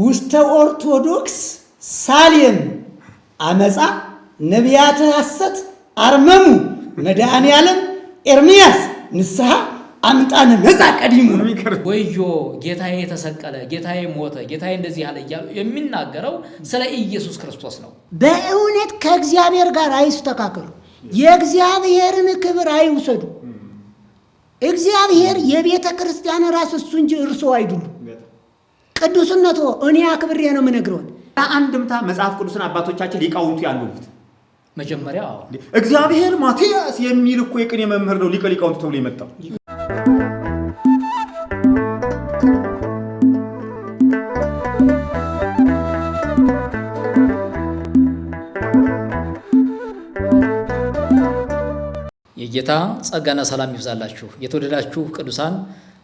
ውስተ ኦርቶዶክስ ሳሌም አመፃ ነቢያት ሐሰት አርመሙ መድኃኔ ዓለም ኤርምያስ ንስሐ አምጣነ መጻ ቀዲሙ ወዮ ጌታዬ ተሰቀለ፣ ጌታዬ ሞተ፣ ጌታዬ እንደዚህ ያለ እያሉ የሚናገረው ስለ ኢየሱስ ክርስቶስ ነው። በእውነት ከእግዚአብሔር ጋር አይስተካከሉ፣ የእግዚአብሔርን ክብር አይውሰዱ። እግዚአብሔር የቤተ ክርስቲያን ራስ እሱ እንጂ እርሶ አይደሉም። ቅዱስነቱ እኔ አክብሬ ነው የምነግረው። አንድምታ መጽሐፍ ቅዱስን አባቶቻችን ሊቃውንቱ ያሉት መጀመሪያ እግዚአብሔር ማቴያስ የሚል እኮ የቅኔ መምህር ነው ሊቀ ሊቃውንቱ ተብሎ የመጣው። የጌታ ጸጋና ሰላም ይብዛላችሁ። የተወደዳችሁ ቅዱሳን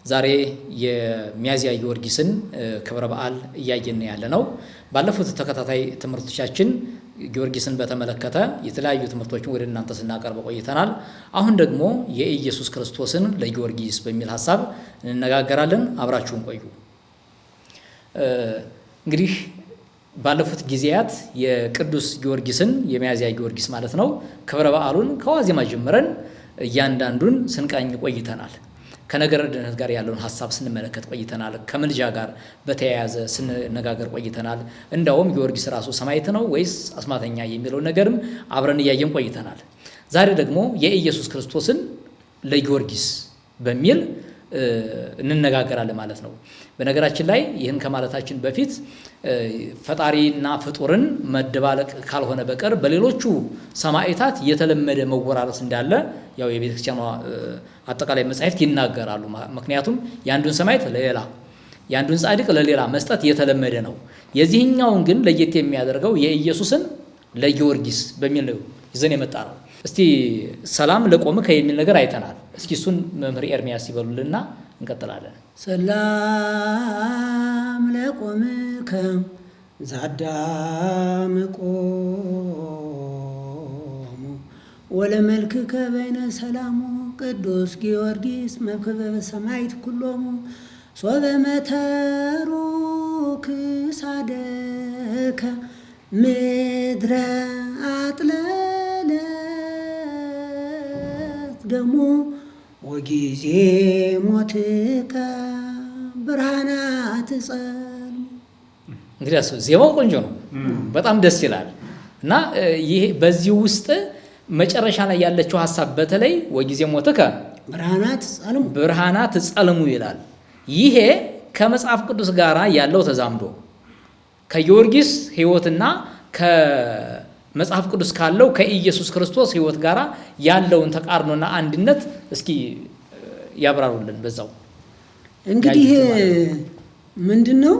ዛሬ የሚያዝያ ጊዮርጊስን ክብረ በዓል እያየን ያለ ነው። ባለፉት ተከታታይ ትምህርቶቻችን ጊዮርጊስን በተመለከተ የተለያዩ ትምህርቶችን ወደ እናንተ ስናቀርብ ቆይተናል። አሁን ደግሞ የኢየሱስ ክርስቶስን ለጊዮርጊስ በሚል ሐሳብ እንነጋገራለን። አብራችሁን ቆዩ። እንግዲህ ባለፉት ጊዜያት የቅዱስ ጊዮርጊስን የሚያዝያ ጊዮርጊስ ማለት ነው ክብረ በዓሉን ከዋዜማ ጀምረን እያንዳንዱን ስንቃኝ ቆይተናል። ከነገረ ድነት ጋር ያለውን ሐሳብ ስንመለከት ቆይተናል። ከምልጃ ጋር በተያያዘ ስንነጋገር ቆይተናል። እንደውም ጊዮርጊስ ራሱ ሰማዕት ነው ወይስ አስማተኛ የሚለው ነገርም አብረን እያየን ቆይተናል። ዛሬ ደግሞ የኢየሱስ ክርስቶስን ለጊዮርጊስ በሚል እንነጋገራለን ማለት ነው። በነገራችን ላይ ይህን ከማለታችን በፊት ፈጣሪና ፍጡርን መደባለቅ ካልሆነ በቀር በሌሎቹ ሰማዕታት የተለመደ መወራረስ እንዳለ ያው የቤተክርስቲያኗ አጠቃላይ መጻሕፍት ይናገራሉ። ምክንያቱም የአንዱን ሰማዕት ለሌላ የአንዱን ጻድቅ ለሌላ መስጠት የተለመደ ነው። የዚህኛውን ግን ለየት የሚያደርገው የኢየሱስን ለጊዮርጊስ በሚል ነው ይዘን የመጣ ነው። እስቲ ሰላም ለቆምከ የሚል ነገር አይተናል። እስኪ እሱን መምህር ኤርምያስ ይበሉልና እንቀጥላለን። ሰላም ለቆምከ ዛዳም ቆሙ ወለመልክከ በይነ ሰላሙ ቅዱስ ጊዮርጊስ መክበበ ሰማዕት ኩሎሙ ሶበ መተሩ ክሳደከ ምድረ አጥለለት ደሙ ወጊዜ ሞትከ ብርሃናት ጸልሙ። እንግዲህ ዜማው ቆንጆ ነው፣ በጣም ደስ ይላል። እና ይሄ በዚህ ውስጥ መጨረሻ ላይ ያለችው ሐሳብ በተለይ ወጊዜ ሞትከ ብርሃናት ጸልሙ ይላል። ይሄ ከመጽሐፍ ቅዱስ ጋር ያለው ተዛምዶ ከጊዮርጊስ ሕይወትና ከመጽሐፍ ቅዱስ ካለው ከኢየሱስ ክርስቶስ ሕይወት ጋር ያለውን ተቃርኖና አንድነት እስኪ ያብራሩልን በዛው። እንግዲህ ምንድነው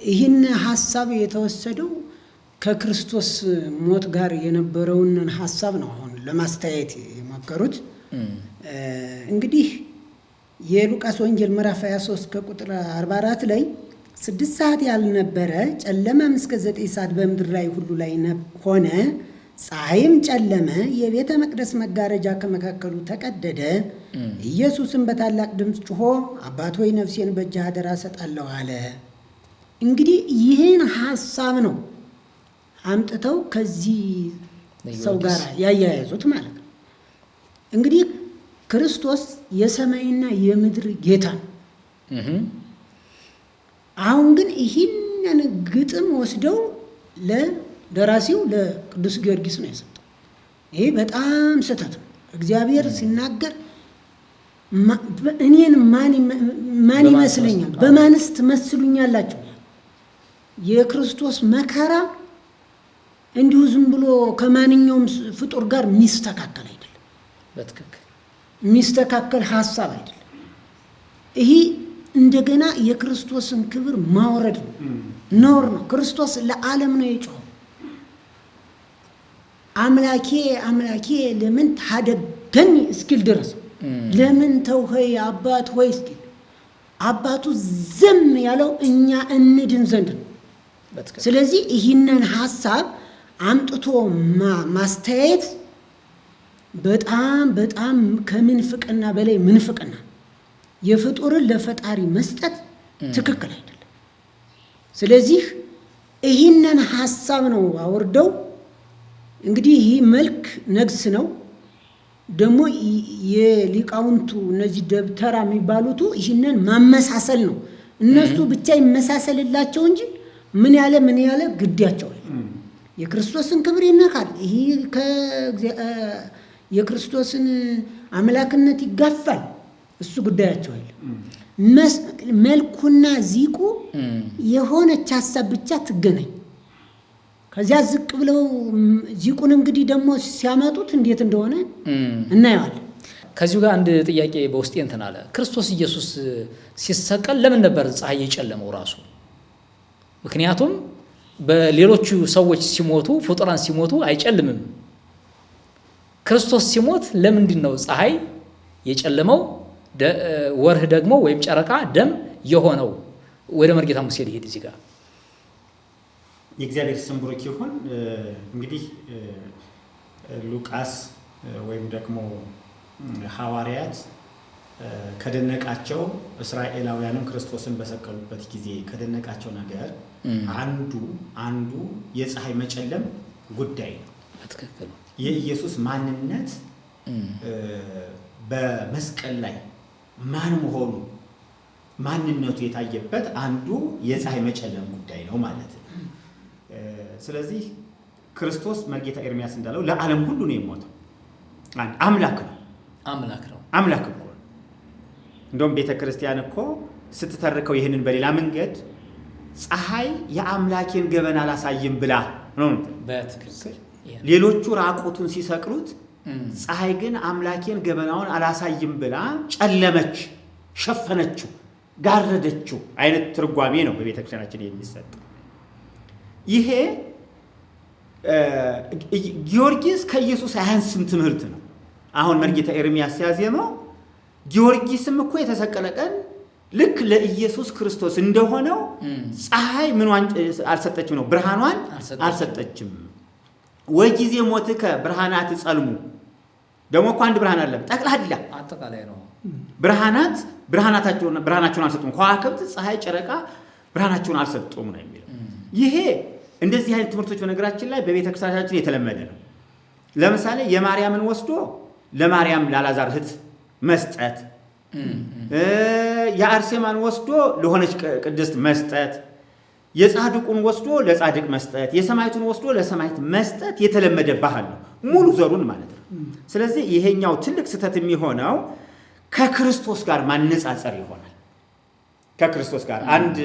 ይህን ሐሳብ የተወሰደው ከክርስቶስ ሞት ጋር የነበረውን ሐሳብ ነው አሁን ለማስተያየት የሞከሩት። እንግዲህ የሉቃስ ወንጌል ምዕራፍ 23 ከቁጥር 44 ላይ 6 ሰዓት ያልነበረ ጨለመም እስከ 9 ሰዓት በምድር ላይ ሁሉ ላይ ሆነ፣ ፀሐይም ጨለመ፣ የቤተ መቅደስ መጋረጃ ከመካከሉ ተቀደደ። ኢየሱስም በታላቅ ድምፅ ጮሆ አባት ሆይ ነፍሴን በእጅህ አደራ እሰጣለሁ አለ። እንግዲህ ይህን ሐሳብ ነው አምጥተው ከዚህ ሰው ጋር ያያያዙት ማለት ነው። እንግዲህ ክርስቶስ የሰማይና የምድር ጌታ ነው። አሁን ግን ይህንን ግጥም ወስደው ለደራሲው ለቅዱስ ጊዮርጊስ ነው የሰጠው። ይሄ በጣም ስህተት ነው። እግዚአብሔር ሲናገር እኔን ማን ይመስለኛል፣ በማንስ ትመስሉኛላችሁ? የክርስቶስ መከራ እንዲሁ ዝም ብሎ ከማንኛውም ፍጡር ጋር የሚስተካከል አይደለም። በትክክል የሚስተካከል ሐሳብ አይደለም። ይሄ እንደገና የክርስቶስን ክብር ማውረድ ነው፣ ነውር ነው። ክርስቶስ ለዓለም ነው የጮኸው። አምላኬ አምላኬ ለምን ታደገኝ እስኪል ድረስ ለምን ተውኸኝ አባት ሆይ እስኪል አባቱ ዝም ያለው እኛ እንድን ዘንድ ነው። ስለዚህ ይህንን ሐሳብ አምጥቶ ማስተያየት በጣም በጣም ከምንፍቅና በላይ ምንፍቅና፣ የፍጡርን ለፈጣሪ መስጠት ትክክል አይደለም። ስለዚህ ይህንን ሀሳብ ነው አውርደው እንግዲህ ይህ መልክ ነግስ ነው ደግሞ የሊቃውንቱ እነዚህ ደብተራ የሚባሉት ይህንን ማመሳሰል ነው። እነሱ ብቻ ይመሳሰልላቸው እንጂ ምን ያለ ግዳቸው የክርስቶስን ክብር ይነካል። ይሄ የክርስቶስን አምላክነት ይጋፋል። እሱ ጉዳያቸው አይደለም። መልኩና ዚቁ የሆነች ሀሳብ ብቻ ትገናኝ። ከዚያ ዝቅ ብለው ዚቁን እንግዲህ ደግሞ ሲያመጡት እንዴት እንደሆነ እናየዋለን። ከዚሁ ጋር አንድ ጥያቄ በውስጤ እንትን አለ። ክርስቶስ ኢየሱስ ሲሰቀል ለምን ነበር ፀሐይ የጨለመው ራሱ? ምክንያቱም በሌሎቹ ሰዎች ሲሞቱ ፍጡራን ሲሞቱ አይጨልምም። ክርስቶስ ሲሞት ለምንድን ነው ፀሐይ የጨለመው? ወርህ ደግሞ ወይም ጨረቃ ደም የሆነው? ወደ መርጌታ ሙሴ ሊሄድ እዚህ ጋር የእግዚአብሔር ስም ብሩክ ይሁን። እንግዲህ ሉቃስ ወይም ደግሞ ሐዋርያት ከደነቃቸው እስራኤላውያንም ክርስቶስን በሰቀሉበት ጊዜ ከደነቃቸው ነገር አንዱ የፀሐይ መጨለም ጉዳይ ነው። ትክክል። የኢየሱስ ማንነት በመስቀል ላይ ማን መሆኑ ማንነቱ የታየበት አንዱ የፀሐይ መጨለም ጉዳይ ነው ማለት ነው። ስለዚህ ክርስቶስ መርጌታ ኤርሚያስ እንዳለው ለዓለም ሁሉ ነው የሞተው። አምላክ ነው። አምላክ እኮ እንደውም ቤተ ክርስቲያን እኮ ስትተርከው ይህንን በሌላ መንገድ ፀሐይ የአምላኬን ገበና አላሳይም ብላ ነው። በትክክል ሌሎቹ ራቁቱን ሲሰቅሉት ፀሐይ ግን አምላኬን ገበናውን አላሳይም ብላ ጨለመች፣ ሸፈነችው፣ ጋረደችው አይነት ትርጓሜ ነው በቤተ ክርስቲያናችን የሚሰጥ። ይሄ ጊዮርጊስ ከኢየሱስ አያንስም ትምህርት ነው። አሁን መርጌታ ኤርሚያስ ሲያዜመው ጊዮርጊስም እኮ የተሰቀለ ቀን ልክ ለኢየሱስ ክርስቶስ እንደሆነው ፀሐይ ምኗን አልሰጠችም ነው፣ ብርሃኗን አልሰጠችም። ወጊዜ ሞትከ ብርሃናት ጸልሙ። ደግሞ እኮ አንድ ብርሃን አለ፣ ጠቅላላ አጠቃላይ ነው። ብርሃናቸውን አልሰጡም። ከዋክብት፣ ፀሐይ፣ ጨረቃ ብርሃናቸውን አልሰጡም ነው የሚለው። ይሄ እንደዚህ አይነት ትምህርቶች በነገራችን ላይ በቤተ ክርስቲያናችን የተለመደ ነው። ለምሳሌ የማርያምን ወስዶ ለማርያም ላላዛር እህት መስጠት፣ የአርሴማን ወስዶ ለሆነች ቅድስት መስጠት፣ የጻድቁን ወስዶ ለጻድቅ መስጠት፣ የሰማይቱን ወስዶ ለሰማይት መስጠት የተለመደ ባህል ነው፣ ሙሉ ዘሩን ማለት ነው። ስለዚህ ይሄኛው ትልቅ ስህተት የሚሆነው ከክርስቶስ ጋር ማነጻጸር ይሆናል። ከክርስቶስ ጋር አንድ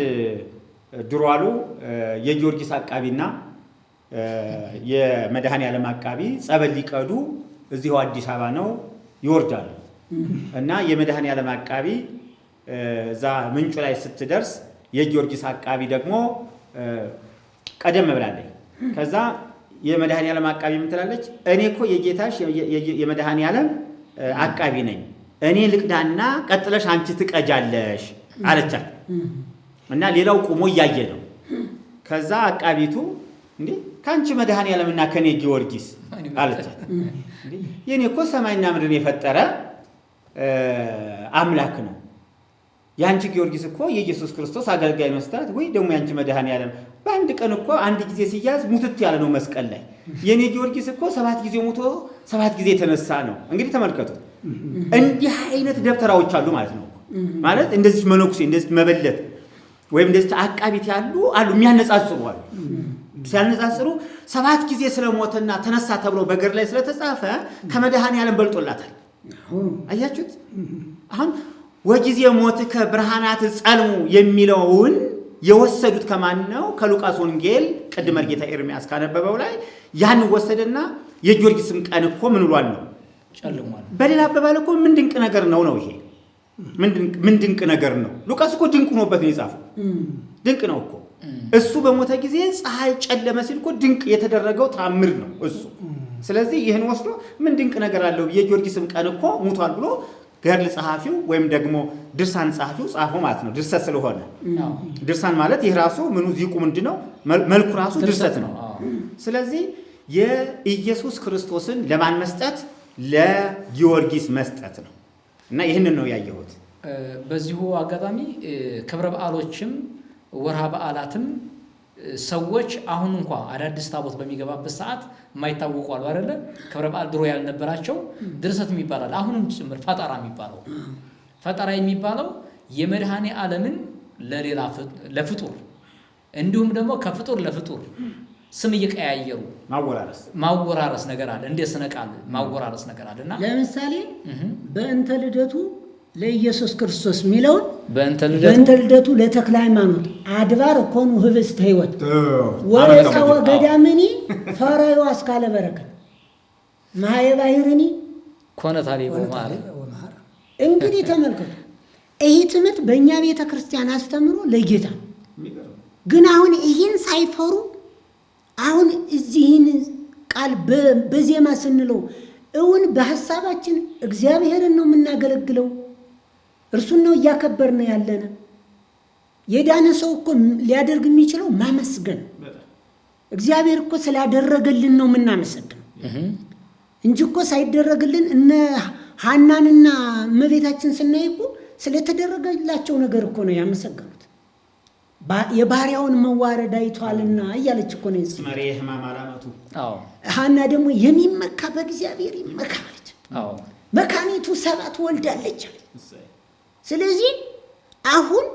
ድሮ አሉ የጊዮርጊስ አቃቢና የመድኃኔ ዓለም አቃቢ ጸበል ሊቀዱ እዚሁ አዲስ አበባ ነው ይወርዳሉ። እና የመድኃኔ ዓለም አቃቢ እዛ ምንጩ ላይ ስትደርስ የጊዮርጊስ አቃቢ ደግሞ ቀደም ብላለች። ከዛ የመድኃኔ ዓለም አቃቢ ምን ትላለች? እኔ እኮ የጌታሽ የመድኃኔ ዓለም አቃቢ ነኝ፣ እኔ ልቅዳና ቀጥለሽ አንቺ ትቀጃለሽ አለቻት። እና ሌላው ቆሞ እያየ ነው። ከዛ አቃቢቱ እንዴ ካንቺ መድኃኔ ዓለምና ከኔ ጊዮርጊስ አለቻት። የኔ እኮ ሰማይና ምድርን የፈጠረ አምላክ ነው። ያንቺ ጊዮርጊስ እኮ የኢየሱስ ክርስቶስ አገልጋይ ነው ስታት፣ ወይ ደግሞ ያንቺ መድኃኔ ዓለም በአንድ ቀን እኮ አንድ ጊዜ ሲያዝ ሙትት ያለ ነው መስቀል ላይ። የኔ ጊዮርጊስ እኮ 7 ጊዜ ሞቶ 7 ጊዜ የተነሳ ነው። እንግዲህ ተመልከቱ። እንዲህ አይነት ደብተራዎች አሉ ማለት ነው። ማለት እንደዚህ መነኩሴ እንደዚህ መበለት ወይም እንደዚህ አቃቢት ያሉ አሉ፣ የሚያነጻጽሩ አሉ። ሲያነጻጽሩ 7 ጊዜ ስለሞተና ተነሳ ተብሎ በገር ላይ ስለተጻፈ ከመድኃኔ ዓለም በልጦላታል። አያችሁት? አሁን ወጊዜ ሞትከ ብርሃናት ጸልሙ የሚለውን የወሰዱት ከማን ነው? ከሉቃስ ወንጌል ቅድመ መርጌታ ኤርሚያስ ካነበበው ላይ ያን ወሰደና የጊዮርጊስም ቀን እኮ ምን ብሏል ነው ጨልሟል። በሌላ አባባል እኮ ምን ድንቅ ነገር ነው ነው ይሄ ምን ድንቅ ነገር ነው? ሉቃስ እኮ ድንቅ ሆኖበት ነው የጻፈው። ድንቅ ነው እኮ እሱ በሞተ ጊዜ ፀሐይ ጨለመ ሲል እኮ ድንቅ የተደረገው ታምር ነው እሱ። ስለዚህ ይህን ወስዶ ምን ድንቅ ነገር አለው የጊዮርጊስም ቀን እኮ ሙቷል ብሎ ገድል ጸሐፊው ወይም ደግሞ ድርሳን ጸሐፊው ጻፈው ማለት ነው። ድርሰት ስለሆነ ድርሳን ማለት ይህ ራሱ ምኑ ዚቁ ምንድነው? መልኩ ራሱ ድርሰት ነው። ስለዚህ የኢየሱስ ክርስቶስን ለማን መስጠት? ለጊዮርጊስ መስጠት ነው። እና ይህንን ነው ያየሁት። በዚሁ አጋጣሚ ክብረ በዓሎችም ወርሃ በዓላትም ሰዎች አሁን እንኳ አዳዲስ ታቦት በሚገባበት ሰዓት የማይታወቁ አሉ አይደለ? ክብረ በዓል ድሮ ያልነበራቸው ድርሰት የሚባላል አሁንም ጭምር ፈጠራ የሚባለው ፈጠራ የሚባለው የመድኃኔ ዓለምን ለሌላ ለፍጡር እንዲሁም ደግሞ ከፍጡር ለፍጡር ስም እየቀያየሩ ማወራረስ ነገር አለ። እንደ ስነ ቃል ማወራረስ ነገር አለና ለምሳሌ በእንተ ልደቱ ለኢየሱስ ክርስቶስ የሚለውን በእንተ ልደቱ ለተክለ ሃይማኖት አድባር ኮኑ ህብስተ ሕይወት ወረፃ ወገዳምኒ ፈራዩ አስካለ በረከት ማየ ባህርኒ ኮነታሊ ወማር። እንግዲህ ተመልከቱ፣ ይህ ትምህርት በእኛ ቤተ ክርስቲያን አስተምሮ ለጌታ ግን አሁን ይህን ሳይፈሩ አሁን እዚህን ቃል በዜማ ስንለው እውን በሐሳባችን እግዚአብሔርን ነው የምናገለግለው፣ እርሱን ነው እያከበርን ያለነ። የዳነ ሰው እኮ ሊያደርግ የሚችለው ማመስገን፣ እግዚአብሔር እኮ ስላደረገልን ነው የምናመሰግነው እንጂ እኮ ሳይደረግልን እነ ሐናንና እመቤታችን ስናይ እኮ ስለተደረገላቸው ነገር እኮ ነው ያመሰገኑት። የባሪያውን መዋረድ አይቷልና እያለች እኮ ነው ሐና ደግሞ የሚመካ በእግዚአብሔር ይመካ አለች። መካኒቱ 7 ወልዳለች አለች። ስለዚህ አሁን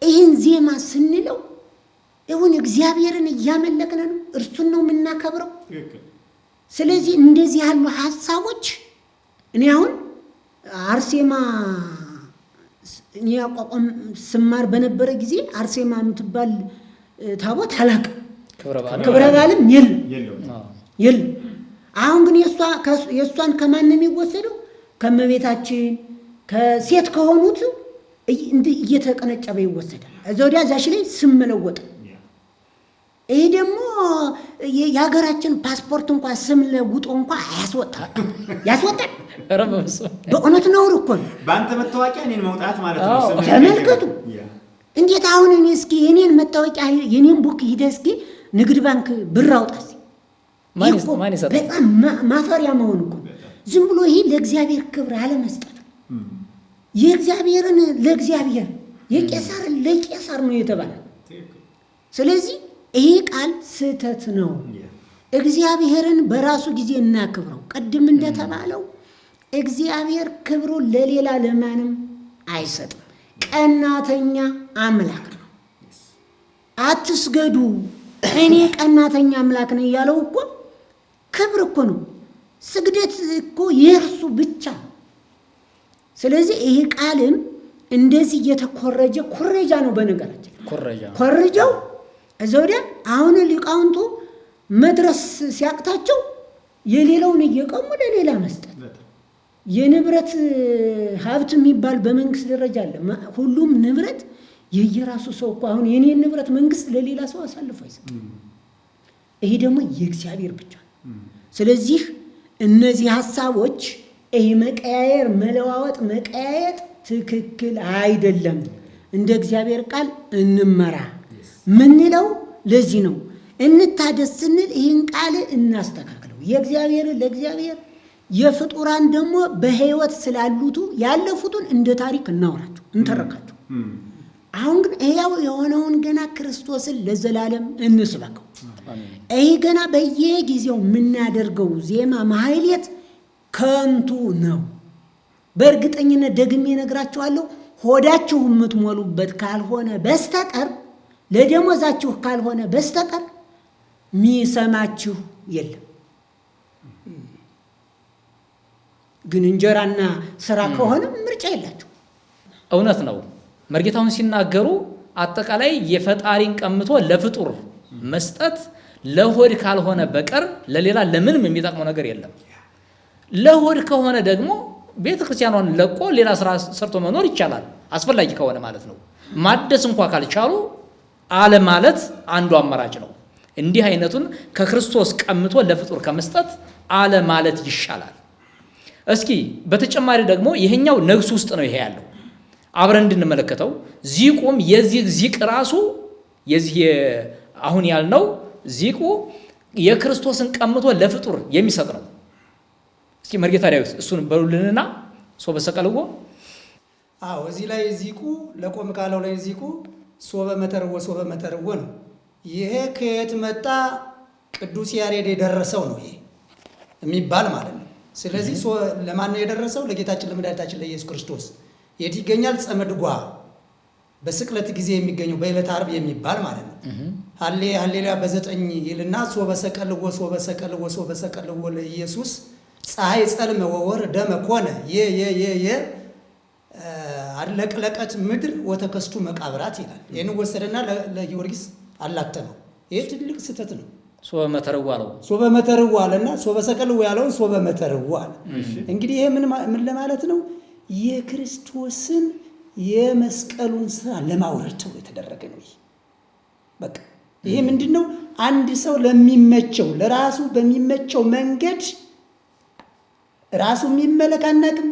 ይህን ዜማ ስንለው ይሁን እግዚአብሔርን እያመለክን ነው፣ እርሱን ነው የምናከብረው። ስለዚህ እንደዚህ ያሉ ሐሳቦች እኔ አሁን አርሴማ እኔ አቋቋም ስማር በነበረ ጊዜ አርሴማ የምትባል ታቦት አላውቅም፣ ክብረ በዓልም የለም። አሁን ግን የእሷን ከማን የሚወሰደው? ከመቤታችን ከሴት ከሆኑት እየተቀነጨበ ይወሰዳል። እዛ ወዲያ ዛሽ ላይ ስም መለወጥ። ይሄ ደግሞ የሀገራችን ፓስፖርት እንኳን ስም ለውጦ እንኳን ያስወጣል። በእውነት ነውር እኮ ነው። በአንተ መታወቂያ እኔን መውጣት ማለት ነው። ተመልከቱ እንዴት! አሁን እኔ እስኪ የኔን መታወቂያ የኔን ቡክ ሂደህ እስኪ ንግድ ባንክ ብር አውጣ በጣም ማፈሪያ መሆን እኮ ዝም ብሎ ይሄ ለእግዚአብሔር ክብር አለመስጠት። የእግዚአብሔርን ለእግዚአብሔር የቄሳርን ለቄሳር ነው የተባለ። ስለዚህ ይሄ ቃል ስህተት ነው። እግዚአብሔርን በራሱ ጊዜ እናክብረው። ቅድም እንደተባለው እግዚአብሔር ክብሩን ለሌላ ለማንም አይሰጥም። ቀናተኛ አምላክ ነው። አትስገዱ እኔ ቀናተኛ አምላክ ነኝ ያለው እኮ ክብር እኮ ነው። ስግደት እኮ የእርሱ ብቻ ነው። ስለዚህ ይሄ ቃልም እንደዚህ እየተኮረጀ ኩረጃ ነው። በነገራችን ኮረጃው እዛው ወዲያ አሁን ሊቃውንቱ መድረስ ሲያቅታቸው የሌላውን እየቀሙ ለሌላ መስጠት። የንብረት ሀብት የሚባል በመንግስት ደረጃ አለ። ሁሉም ንብረት የየራሱ ሰው እኮ አሁን የኔን ንብረት መንግስት ለሌላ ሰው አሳልፎ አይሰጥም። ይሄ ደግሞ የእግዚአብሔር ብቻ ነው። ስለዚህ እነዚህ ሐሳቦች ይሄ መቀያየር፣ መለዋወጥ፣ መቀያየጥ ትክክል አይደለም። እንደ እግዚአብሔር ቃል እንመራ ምንለው ለዚህ ነው። እንታደስ ስንል ይህን ቃል እናስተካክለው። የእግዚአብሔር ለእግዚአብሔር፣ የፍጡራን ደግሞ በህይወት ስላሉቱ ያለፉትን እንደ ታሪክ እናወራቸው፣ እንተረካቸው። አሁን ግን ሕያው የሆነውን ገና ክርስቶስን ለዘላለም እንስበከው። ይህ ገና በየጊዜው የምናደርገው ዜማ ማህሌት ከንቱ ነው። በእርግጠኝነት ደግሜ እነግራችኋለሁ፣ ሆዳችሁ የምትሞሉበት ካልሆነ በስተቀር ለደሞዛችሁ ካልሆነ በስተቀር ሚሰማችሁ የለም። ግን እንጀራና ስራ ከሆነ ምርጫ የላችሁ። እውነት ነው። መርጌታውን ሲናገሩ አጠቃላይ የፈጣሪን ቀምቶ ለፍጡር መስጠት ለሆድ ካልሆነ በቀር ለሌላ ለምንም የሚጠቅመው ነገር የለም። ለሆድ ከሆነ ደግሞ ቤተ ክርስቲያኗን ለቆ ሌላ ስራ ሰርቶ መኖር ይቻላል፣ አስፈላጊ ከሆነ ማለት ነው። ማደስ እንኳ ካልቻሉ አለ ማለት አንዱ አማራጭ ነው። እንዲህ አይነቱን ከክርስቶስ ቀምቶ ለፍጡር ከመስጠት አለ ማለት ይሻላል። እስኪ በተጨማሪ ደግሞ ይሄኛው ነግስ ውስጥ ነው ይሄ ያለው አብረን እንድንመለከተው። ዚቁም የዚህ ዚቅ ራሱ የዚህ አሁን ያልነው ዚቁ የክርስቶስን ቀምቶ ለፍጡር የሚሰጥ ነው። እስኪ መርጌታ ዳዊት እሱን በሉልንና ሶ በሰቀልጎ። እዚህ ላይ ዚቁ ለቆም ቃለው ላይ ዚቁ ሶበ መተርዎ ነው። ይሄ ከየት መጣ? ቅዱስ ያሬድ የደረሰው ነው ይሄ የሚባል ማለት ነው። ስለዚህ ለማን ነው የደረሰው? ለጌታችን ለመድኃኒታችን ለኢየሱስ ክርስቶስ። የት ይገኛል? ጸመድጓ በስቅለት ጊዜ የሚገኘው በዕለተ ዓርብ የሚባል ማለት ነው። ሃሌሉያ በዘጠኝ ይልና ሶበ ሰቀልዎ ለኢየሱስ ፀሐይ ጸልመ ወወር ደመ ኮነ አለቅለቀት ምድር ወተከስቱ መቃብራት ይላል። ይህን ወሰደና ለጊዮርጊስ አላተመው። ይህ ትልቅ ስህተት ነው። ሶበ መተርዎ አለው። ሶበ መተርዎ አለና ሶበ ሰቀልዎ ያለውን ሶበ መተርዎ አለ። እንግዲህ ይሄ ምን ለማለት ነው? የክርስቶስን የመስቀሉን ስራ ለማውረድ ተብሎ የተደረገ ነው። ይሄ በቃ ይሄ ምንድን ነው? አንድ ሰው ለሚመቸው ለራሱ በሚመቸው መንገድ ራሱ የሚመለክ አናቅም፣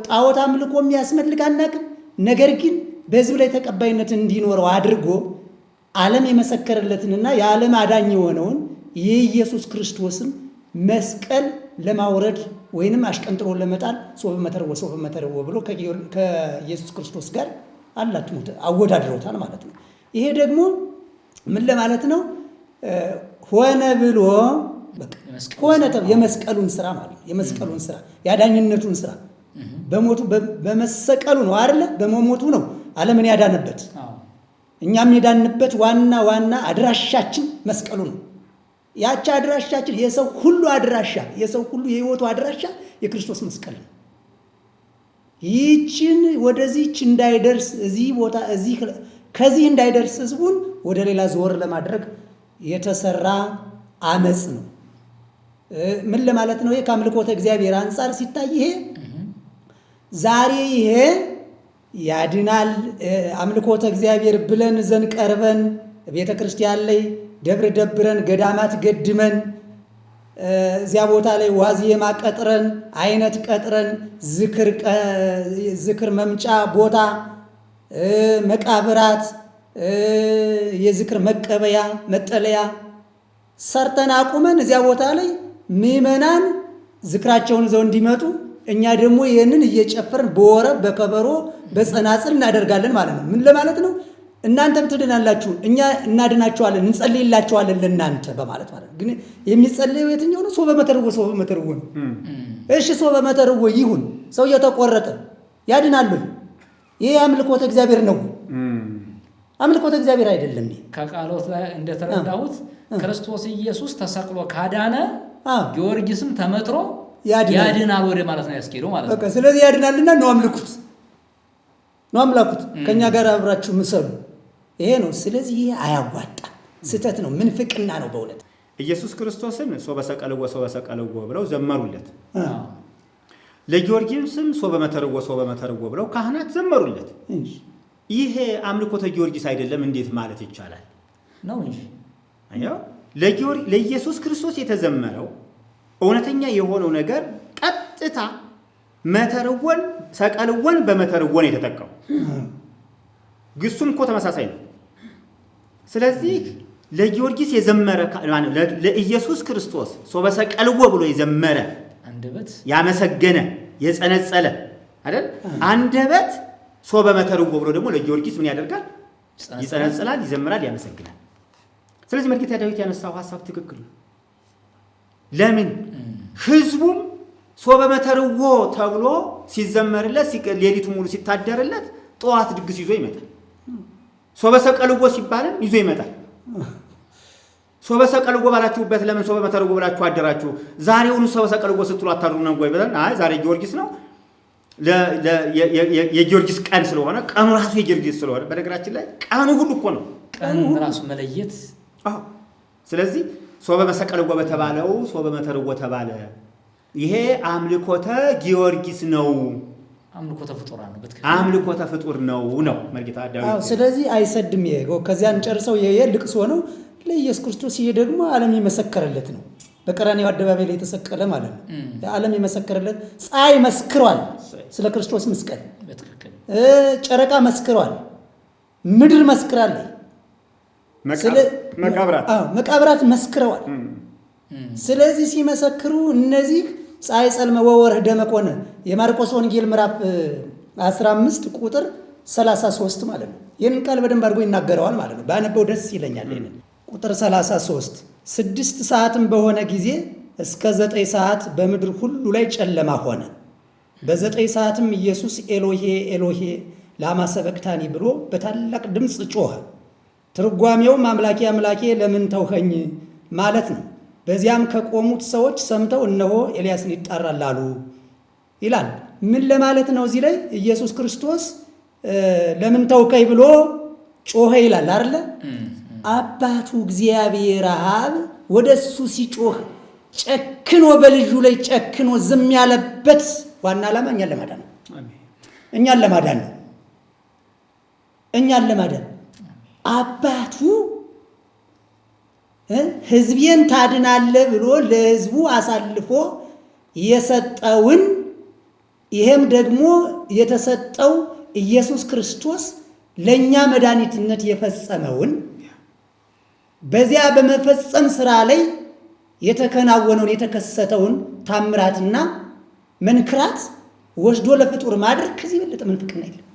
ጣዖት አምልኮ የሚያስመልክ አናቅም። ነገር ግን በህዝብ ላይ ተቀባይነት እንዲኖረው አድርጎ ዓለም የመሰከረለትንና የዓለም አዳኝ የሆነውን የኢየሱስ ክርስቶስን መስቀል ለማውረድ ወይንም አሽቀንጥሮ ለመጣል ሶበ መተርዎ ብሎ ከኢየሱስ ክርስቶስ ጋር አወዳድረውታል ማለት ነው። ይሄ ደግሞ ምን ለማለት ነው? ሆነ ብሎ ሆነ የመስቀሉን ስራ ማለት ነው። የመስቀሉን ስራ ያዳኝነቱን ስራ በሞቱ በመሰቀሉ ነው አይደለ? በመሞቱ ነው ዓለምን ያዳነበት። እኛም የዳንበት ዋና አድራሻችን መስቀሉ ነው። ያቺ አድራሻችን የሰው ሁሉ አድራሻ የሰው ሁሉ የህይወቱ አድራሻ የክርስቶስ መስቀል ነው። ይህችን ወደዚህች እንዳይደርስ እዚህ ቦታ ከዚህ እንዳይደርስ ህዝቡን ወደ ሌላ ዞር ለማድረግ የተሰራ አመጽ ነው። ምን ለማለት ነው? ይሄ ከአምልኮተ እግዚአብሔር አንጻር ሲታይ ይሄ ዛሬ ይሄ ያድናል አምልኮተ እግዚአብሔር ብለን ዘን ቀርበን ቤተ ክርስቲያን ላይ ደብር ደብረን ገዳማት ገድመን እዚያ ቦታ ላይ ዋዜማ ቀጥረን አይነት ቀጥረን ዝክር መምጫ ቦታ መቃብራት የዝክር መቀበያ መጠለያ ሰርተን አቁመን እዚያ ቦታ ላይ ምዕመናን ዝክራቸውን ይዘው እንዲመጡ እኛ ደግሞ ይህንን እየጨፈርን በወረብ በከበሮ በጸናጽል እናደርጋለን ማለት ነው። ምን ለማለት ነው? እናንተም ትድናላችሁ፣ እኛ እናድናችኋለን፣ እንጸልይላችኋለን ለእናንተ በማለት ማለት ነው። ግን የሚጸልየው የትኛው ነው? ሶበ መተርዎ ነው። እሺ ሶበ መተርዎ ይሁን። ሰውየው ተቆረጠ ያድናሉ። ይሄ አምልኮተ እግዚአብሔር ነው? አምልኮተ እግዚአብሔር አይደለም። ከቃሎት ላይ እንደተረዳሁት ክርስቶስ ኢየሱስ ተሰቅሎ ካዳነ ጊዮርጊስም ተመትሮ ያድናል ወደ ማለት ነው ያስኬደው ማለት ነው። ስለዚህ ያድናልና ነው አምላኩት ከኛ ጋር አብራችሁ ምሰሉ። ይሄ ነው። ስለዚህ ይሄ አያዋጣም፣ ስህተት ነው፣ ምንፍቅና ነው በእውነት። ኢየሱስ ክርስቶስን ሶበ ሰቀልዎ ብለው ዘመሩለት። ለጊዮርጊስም ሶበ መተርዎ ብለው ካህናት ዘመሩለት። ይሄ አምልኮተ ጊዮርጊስ አይደለም እንዴት ማለት ይቻላል ነው እንጂ ለኢየሱስ ክርስቶስ የተዘመረው እውነተኛ የሆነው ነገር ቀጥታ መተርዎን ሰቀልዎን በመተርዎን የተጠቀሙ ግሱም እኮ ተመሳሳይ ነው። ስለዚህ ለጊዮርጊስ የዘመረ ለኢየሱስ ክርስቶስ ሶበ ሰቀልዎ ብሎ የዘመረ አንደበት ያመሰገነ የጸነጸለ አይደል? አንደበት ሶበ መተርዎ ብሎ ደግሞ ለጊዮርጊስ ምን ያደርጋል? ይጸነጽላል፣ ይዘምራል፣ ያመሰግናል። ስለዚህ መርጌታ ዳዊት ያነሳው ሐሳብ ትክክል ነው። ለምን ህዝቡም ሶበ መተርዎ ተብሎ ሲዘመርለት ሌሊቱ ሙሉ ሲታደርለት ጠዋት ድግስ ይዞ ይመጣል። ሶበ ሰቀልዎ ሲባልም ይዞ ይመጣል። ሶበ ሰቀልዎ ባላችሁበት ለምን ሶበ መተርዎ ብላችሁ አደራችሁ? ዛሬውኑ ሶበ ሰቀልዎ ስትሉ አታድሩ ነው ወይ ብለን፣ አይ ዛሬ ጊዮርጊስ ነው የጊዮርጊስ ቀን ስለሆነ ቀኑ ራሱ የጊዮርጊስ ስለሆነ፣ በነገራችን ላይ ቀኑ ሁሉ እኮ ነው ቀኑ ራሱ መለየት። ስለዚህ ሶበ ሰቀልዎ በተባለው ሶበ መተርዎ ተባለ። ይሄ አምልኮተ ጊዮርጊስ ነው፣ አምልኮተ ፍጡራን ነው፣ በትክክል አምልኮተ ፍጡር ነው መርጌታ ዳዊት። ስለዚህ አይሰድም። ይሄ ከዚያ እንጨርሰው። ይሄ ልቅሶ ነው ለኢየሱስ ክርስቶስ። ይሄ ደግሞ ዓለም የመሰከረለት ነው። በቀራንዮ አደባባይ ላይ የተሰቀለ ማለት ነው። ዓለም የመሰከረለት ፀሐይ መስክሯል ስለ ክርስቶስ መስቀል፣ በትክክል ጨረቃ መስክሯል፣ ምድር መስክራለች፣ መቃብራት መስክረዋል። ስለዚህ ሲመሰክሩ እነዚህ ፀሐይ ጸልመ ወወርኅ ደመ ኮነ የማርቆስ ወንጌል ምዕራፍ 15 ቁጥር 33 ማለት ነው። ይህንን ቃል በደንብ አድርጎ ይናገረዋል ማለት ነው። ባነበው ደስ ይለኛል። ይህንን ቁጥር 33 6 ሰዓትም በሆነ ጊዜ እስከ 9 ሰዓት በምድር ሁሉ ላይ ጨለማ ሆነ። በ9 ሰዓትም ኢየሱስ ኤሎሄ ኤሎሄ ላማ ሰበቅታኒ ብሎ በታላቅ ድምፅ ጮኸ። ትርጓሜውም አምላኬ አምላኬ ለምን ተውኸኝ ማለት ነው። በዚያም ከቆሙት ሰዎች ሰምተው እነሆ ኤልያስን ይጣራል አሉ ይላል። ምን ለማለት ነው? እዚህ ላይ ኢየሱስ ክርስቶስ ለምን ተውከኝ ብሎ ጮኸ ይላል አይደለ? አባቱ እግዚአብሔር አብ ወደ እሱ ሲጮህ ጨክኖ በልጁ ላይ ጨክኖ ዝም ያለበት ዋና ዓላማ እኛን ለማዳን ነው። እኛን ለማዳን ነው። እኛን ለማዳን አባቱ ሕዝቤን ታድናለህ ብሎ ለሕዝቡ አሳልፎ የሰጠውን ይሄም ደግሞ የተሰጠው ኢየሱስ ክርስቶስ ለእኛ መድኃኒትነት የፈጸመውን በዚያ በመፈጸም ስራ ላይ የተከናወነውን የተከሰተውን ታምራትና መንክራት ወስዶ ለፍጡር ማድረግ ከዚህ የበለጠ ምንፍቅና የለም።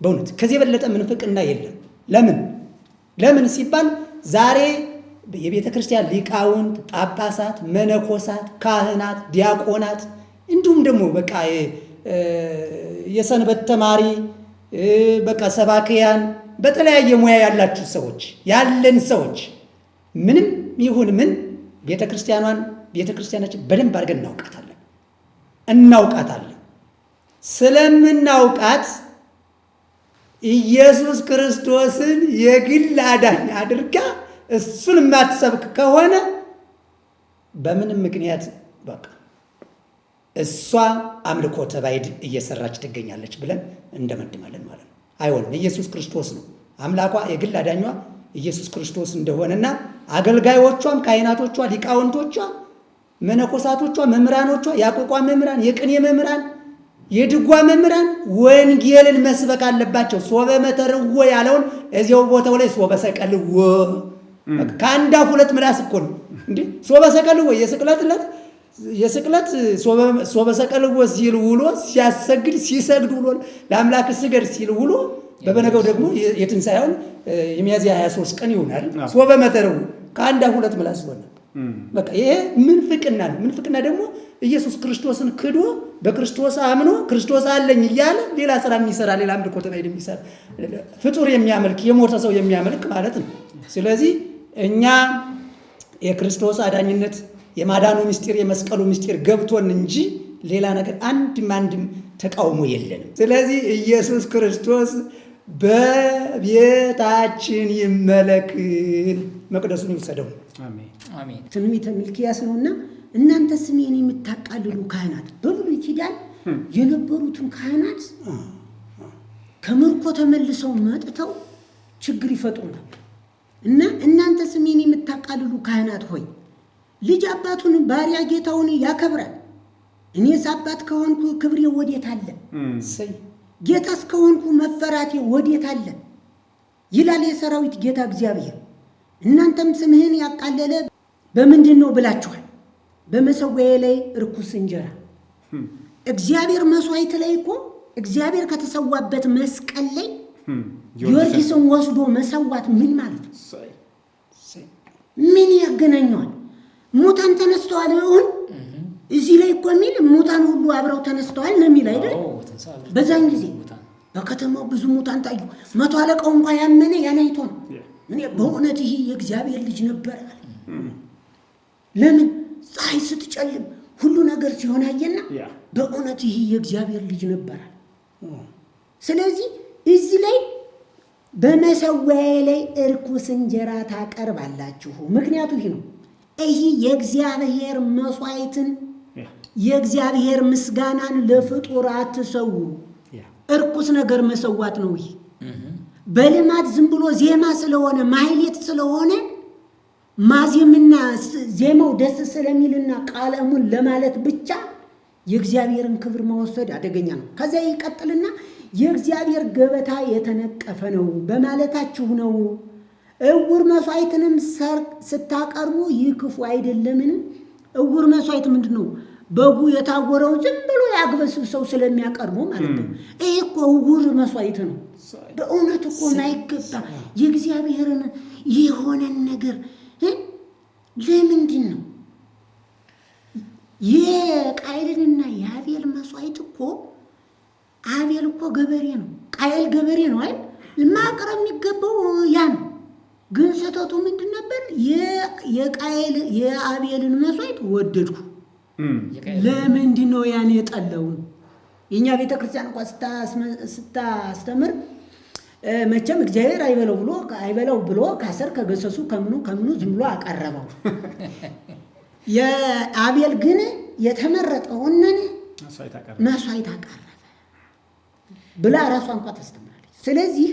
በእውነት ከዚህ የበለጠ ምንፍቅና የለም። ለምን ሲባል ዛሬ የቤተ ክርስቲያን ሊቃውንት፣ ጳጳሳት፣ መነኮሳት፣ ካህናት፣ ዲያቆናት እንዲሁም ደግሞ በቃ የሰንበት ተማሪ በቃ ሰባክያን በተለያየ ሙያ ያላችሁ ሰዎች ያለን ሰዎች ምንም ይሁን ምን ቤተክርስቲያናችን በደንብ አድርገን እናውቃታለን። ስለምናውቃት ኢየሱስ ክርስቶስን የግል አዳኝ አድርጋ እሱን የማትሰብክ ከሆነ በምንም ምክንያት በቃ እሷ አምልኮተ ባዕድ እየሰራች ትገኛለች ብለን እንደመድማለን ማለት ነው። አይሆንም። ኢየሱስ ክርስቶስ ነው አምላኳ፣ የግል አዳኟ ኢየሱስ ክርስቶስ እንደሆነና አገልጋዮቿም፣ ካህናቶቿ፣ ሊቃውንቶቿ፣ መነኮሳቶቿ፣ መምህራኖቿ፣ የአቋቋም መምህራን፣ የቅኔ መምህራን፣ የድጓ መምህራን ወንጌልን መስበክ አለባቸው። ሶበ መተርዎ ያለውን እዚያው ቦታው ላይ ሶበ ሰቀልዎ ከአንድ አፍ ሁለት ምላስ እኮ ነው እንዴ! ሶበ ሰቀልዎ የስቅለት ሶበ ሰቀልዎ ሲል ውሎ ሲያሰግድ ሲሰግድ ውሎ ለአምላክ ስገድ ሲል ውሎ በበነገው ደግሞ የትንሣኤውን የሚያዝያ 23 ቀን ይሆናል። ሶበ መተርዎ ከአንድ አፍ ሁለት ምላስ ሆነ። በቃ ይሄ ምንፍቅና ነው። ምንፍቅና ደግሞ ኢየሱስ ክርስቶስን ክዶ በክርስቶስ አምኖ ክርስቶስ አለኝ እያለ ሌላ ስራ የሚሰራ ሌላ አምልኮተ ባዕድ የሚሰራ ፍጡር የሚያመልክ የሞተ ሰው የሚያመልክ ማለት ነው። ስለዚህ እኛ የክርስቶስ አዳኝነት የማዳኑ ምስጢር የመስቀሉ ምስጢር ገብቶን እንጂ ሌላ ነገር አንድም ተቃውሞ የለንም። ስለዚህ ኢየሱስ ክርስቶስ በቤታችን ይመለክ፣ መቅደሱን ይውሰደው። አሜን። ትንቢተ ሚልክያስ ነውና እናንተ ስሜን የምታቃልሉ ካህናት፣ በብሉይ ኪዳን የነበሩትን ካህናት ከምርኮ ተመልሰው መጥተው ችግር ይፈጥሩ ነበር እና እናንተ ስሜን የምታቃልሉ ካህናት ሆይ ልጅ አባቱን ባሪያ ጌታውን ያከብራል። እኔስ አባት ከሆንኩ ክብሬ ወዴት አለ? ጌታስ ከሆንኩ መፈራቴ ወዴት አለ? ይላል የሰራዊት ጌታ እግዚአብሔር። እናንተም ስምህን ያቃለለ በምንድን ነው ብላችኋል? በመሰዊያዬ ላይ ርኩስ እንጀራ። እግዚአብሔር መስዋዕት ላይ እኮ እግዚአብሔር ከተሰዋበት መስቀል ላይ ጊዮርጊስን ወስዶ መሰዋት ምን ማለት ነው? ምን ያገናኘዋል? ሙታን ተነስተዋል። አሁን እዚህ ላይ እኮ የሚል ሙታን ሁሉ አብረው ተነስተዋል ነው የሚል አይደል? በዛን ጊዜ በከተማው ብዙ ሙታን ታዩ። 100 አለቃው እንኳን ያመነ ያን አይቶ ነው እኔ በእውነት ይሄ የእግዚአብሔር ልጅ ነበር አለ። ለምን? ፀሐይ ስትጨልም ሁሉ ነገር ሲሆን አየና በእውነት ይሄ የእግዚአብሔር ልጅ ነበር አለ። ስለዚህ እዚህ ላይ በመሰዊያዬ ላይ እርኩስ እንጀራ ታቀርባላችሁ። ምክንያቱ ይሄ ነው። ይሄ የእግዚአብሔር መስዋዕትን የእግዚአብሔር ምስጋናን ለፍጡር አትሰው። እርኩስ ነገር መሰዋት ነው። ይሄ በልማድ ዝም ብሎ ዜማ ስለሆነ ማህሌት ስለሆነ ማዜምና ዜማው ደስ ስለሚልና ቃለሙን ለማለት ብቻ የእግዚአብሔርን ክብር መወሰድ አደገኛ ነው። ከዚያ ይቀጥልና የእግዚአብሔር ገበታ የተነቀፈ ነው በማለታችሁ ነው። እውር መስዋዕትንም ስታቀርቡ ይህ ክፉ አይደለምን? እውር መስዋዕት ምንድን ነው? በጉ የታወረውን ዝም ብሎ ያግበስብሰው ስለሚያቀርቡ ማለት ነው። ይሄ እኮ ዕውር መስዋዕት ነው። በእውነት እኮ ማይገባ የእግዚአብሔርን የሆነን ነገር ለምንድን ነው የቃየልንና የአቤል መስዋዕት እኮ አቤል እኮ ገበሬ ነው፣ ቃየል ገበሬ ነው አይደል? ማቅረብ የሚገባው ያ ነው። ግን ስህተቱ ምንድን ነበር? የአቤልን መስዋዕት ወደድኩ። ለምንድን ነው ያን የጠለውን? የእኛ ቤተ ክርስቲያን እንኳ ስታስተምር መቼም እግዚአብሔር አይበለው ብሎ ካሰር ከገሰሱ ከምኑ ዝም ብሎ አቀረበው። የአቤል ግን የተመረጠውን መስዋዕት አቀረበ ብላ ራሷ እንኳ ታስተምራለች። ስለዚህ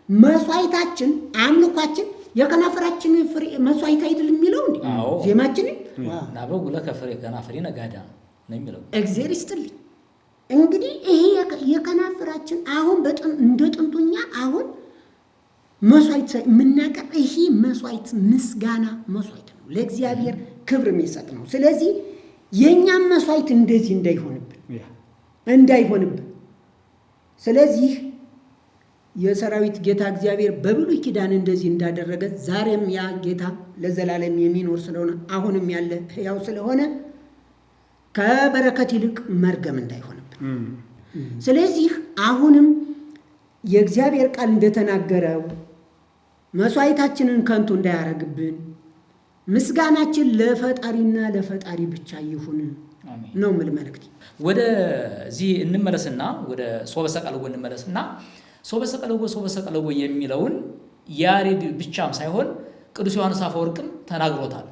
መስዋዕታችን አምልኳችን የከናፈራችን ፍሬ መስዋዕት አይደል የሚለው እንዴ? ዜማችን ናበው ለከፍሬ ከናፈሪ ነጋዳ ነው የሚለው። እግዚአብሔር ይስጥልኝ። እንግዲህ ይሄ የከናፈራችን አሁን እንደ ጥንቱኛ አሁን መስዋዕት የምናቀርብ ይሄ መስዋዕት ምስጋና መስዋዕት ነው፣ ለእግዚአብሔር ክብር የሚሰጥ ነው። ስለዚህ የእኛም መስዋዕት እንደዚህ እንዳይሆንብን ስለዚህ የሰራዊት ጌታ እግዚአብሔር በብሉይ ኪዳን እንደዚህ እንዳደረገ ዛሬም ያ ጌታ ለዘላለም የሚኖር ስለሆነ አሁንም ያለ ሕያው ስለሆነ ከበረከት ይልቅ መርገም እንዳይሆንብን ስለዚህ አሁንም የእግዚአብሔር ቃል እንደተናገረው መስዋዕታችንን ከንቱ እንዳያረግብን ምስጋናችን ለፈጣሪና ለፈጣሪ ብቻ ይሁን ነው መልእክቴ። ወደዚህ እንመለስና ወደ ሶበሰቀልዎ እንመለስና ሶበሰቀልዎ የሚለውን ያሬድ ብቻም ሳይሆን ቅዱስ ዮሐንስ አፈወርቅም ተናግሮታል።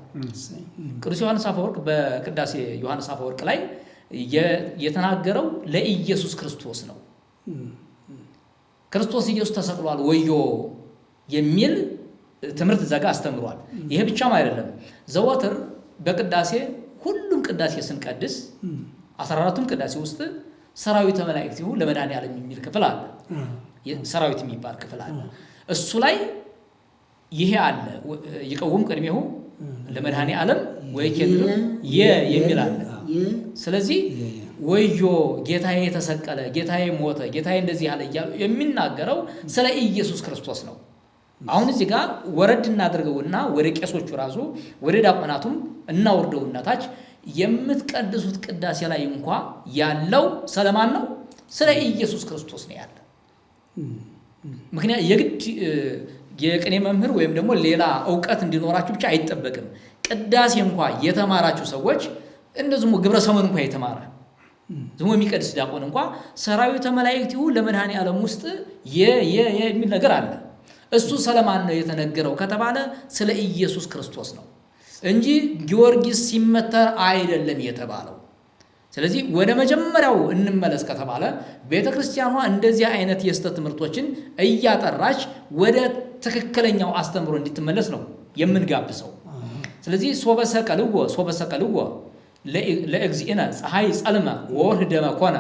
ቅዱስ ዮሐንስ አፈወርቅ በቅዳሴ ዮሐንስ አፈወርቅ ላይ የተናገረው ለኢየሱስ ክርስቶስ ነው። ክርስቶስ ኢየሱስ ተሰቅሏል ወዮ የሚል ትምህርት ዘጋ አስተምሯል። ይሄ ብቻም አይደለም። ዘወትር በቅዳሴ ሁሉም ቅዳሴ ስንቀድስ 14ቱም ቅዳሴ ውስጥ ሰራዊተ መላእክት ይሁን ለመድኃኔዓለም የሚል ክፍል አለ። ሰራዊት የሚባል ክፍል አለ። እሱ ላይ ይሄ አለ። ይቀውም ቅድሜሁ ለመድኃኔዓለም ወይ ከድሩ የሚል አለ። ስለዚህ ወዮ ጌታዬ ተሰቀለ፣ ጌታዬ ሞተ፣ ጌታዬ እንደዚህ አለ እያሉ የሚናገረው ስለ ኢየሱስ ክርስቶስ ነው። አሁን እዚህ ጋር ወረድ እናድርገውና ወደ ቄሶቹ ራሱ ወደ ዲያቆናቱም እናወርደውና ታች የምትቀድሱት ቅዳሴ ላይ እንኳ ያለው ስለማን ነው? ስለ ኢየሱስ ክርስቶስ ነው ያለ። ምክንያት የግድ የቅኔ መምህር ወይም ደግሞ ሌላ ዕውቀት እንዲኖራችሁ ብቻ አይጠበቅም። ቅዳሴ እንኳ የተማራችሁ ሰዎች እንደዚሁ ግብረ ሰመን እንኳ የተማረ ዝሞ የሚቀድስ ዲያቆን እንኳ ሰራዊተ መላእክት ይሁን ለመድኃኔዓለም ውስጥ የሚል ነገር አለ። እሱ ስለማን ነው የተነገረው ከተባለ ስለ ኢየሱስ ክርስቶስ ነው እንጂ ጊዮርጊስ ሲመተር አይደለም የተባለው። ስለዚህ ወደ መጀመሪያው እንመለስ ከተባለ ቤተክርስቲያኗ እንደዚህ አይነት የስተት ትምህርቶችን እያጠራች ወደ ትክክለኛው አስተምሮ እንድትመለስ ነው የምንጋብዘው። ስለዚህ ሶበሰቀልዎ ለእግዚእነ ፀሐይ ጸልመ ወወርኅ ደመ ኮነ።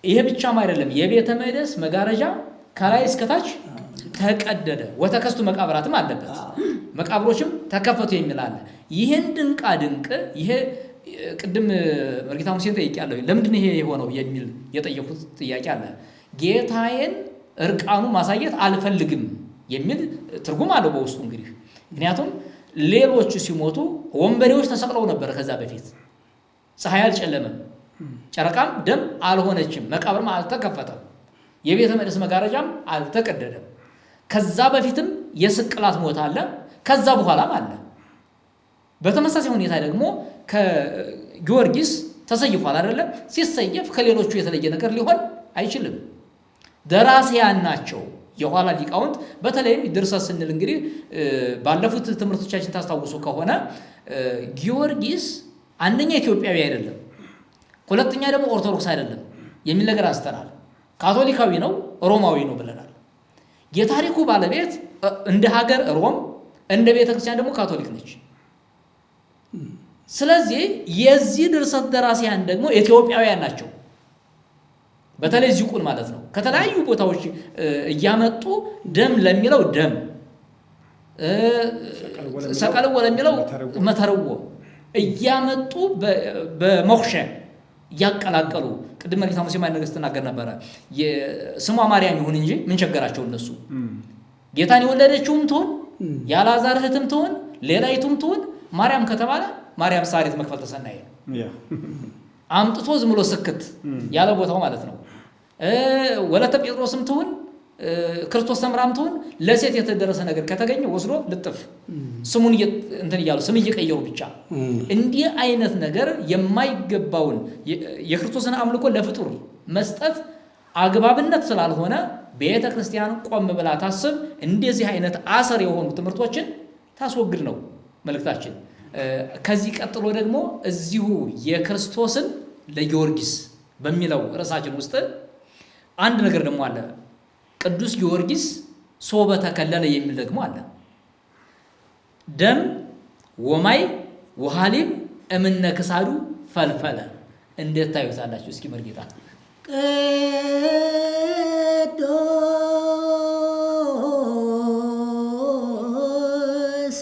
ይሄ ብቻም አይደለም፣ የቤተ መቅደስ መጋረጃ ከላይ እስከታች ተቀደደ፣ ወተከስቱ መቃብራትም አለበት፣ መቃብሮችም ተከፈቱ የሚል አለ። ይሄን ድንቃ ድንቅ ይሄ ቅድም መርጌታ ሙሴን ጠይቄያለሁ። ለምንድን ይሄ የሆነው የሚል የጠየቁት ጥያቄ አለ። ጌታዬን እርቃኑ ማሳየት አልፈልግም የሚል ትርጉም አለው በውስጡ። እንግዲህ ምክንያቱም ሌሎቹ ሲሞቱ ወንበዴዎች ተሰቅለው ነበር። ከዛ በፊት ፀሐይ አልጨለመም፣ ጨረቃም ደም አልሆነችም፣ መቃብርም አልተከፈተም፣ የቤተ መቅደስ መጋረጃም አልተቀደደም። ከዛ በፊትም የስቅላት ሞት አለ፣ ከዛ በኋላም አለ። በተመሳሳይ ሁኔታ ደግሞ ከጊዮርጊስ ተሰይፏል አይደለም? ሲሰየፍ ከሌሎቹ የተለየ ነገር ሊሆን አይችልም። ደራሲያን ናቸው የኋላ ሊቃውንት። በተለይም ድርሰት ስንል እንግዲህ ባለፉት ትምህርቶቻችን ታስታውሱ ከሆነ ጊዮርጊስ አንደኛ ኢትዮጵያዊ አይደለም፣ ሁለተኛ ደግሞ ኦርቶዶክስ አይደለም የሚል ነገር አንስተናል። ካቶሊካዊ ነው፣ ሮማዊ ነው ብለናል። የታሪኩ ባለቤት እንደ ሀገር ሮም፣ እንደ ቤተክርስቲያን ደግሞ ካቶሊክ ነች። ስለዚህ የዚህ ድርሰት ደራሲያን ደግሞ ኢትዮጵያውያን ናቸው። በተለይ ዚቁን ማለት ነው ከተለያዩ ቦታዎች እያመጡ ደም ለሚለው ደም፣ ሰቀልዎ ለሚለው መተርዎ፣ እያመጡ በሞክሸ እያቀላቀሉ ቅድም መሪታ ሙሴ ማይነገስ ተናገር ነበረ። ስሟ ማርያም ይሁን እንጂ ምን ቸገራቸው እነሱ? ጌታን የወለደችውም ትሆን ያላዛር እህትም ትሆን ሌላይቱም ትሆን ማርያም ከተባለ ማርያም ሳሪት መክፈል ተሰናየ አምጥቶ ዝም ብሎ ስክት ያለ ቦታው ማለት ነው። ወለተ ጴጥሮስም ትሆን ክርስቶስ ሰምራም ትሆን ለሴት የተደረሰ ነገር ከተገኘ ወስዶ ልጥፍ ስሙን እንትን እያሉ ስም እየቀየሩ ብቻ እንዲህ አይነት ነገር የማይገባውን የክርስቶስን አምልኮ ለፍጡር መስጠት አግባብነት ስላልሆነ ቤተ ክርስቲያን ቆም ብላ ታስብ፣ እንደዚህ አይነት አሰር የሆኑ ትምህርቶችን ታስወግድ ነው መልእክታችን። ከዚህ ቀጥሎ ደግሞ እዚሁ የክርስቶስን ለጊዮርጊስ በሚለው ርዕሳችን ውስጥ አንድ ነገር ደግሞ አለ። ቅዱስ ጊዮርጊስ ሶበ ተከለለ የሚል ደግሞ አለ። ደም ወማይ ወሃሊብ እምነ ክሳዱ ፈልፈለ። እንዴት ታዩታላችሁ? እስኪ መርጌታ ቅዱስ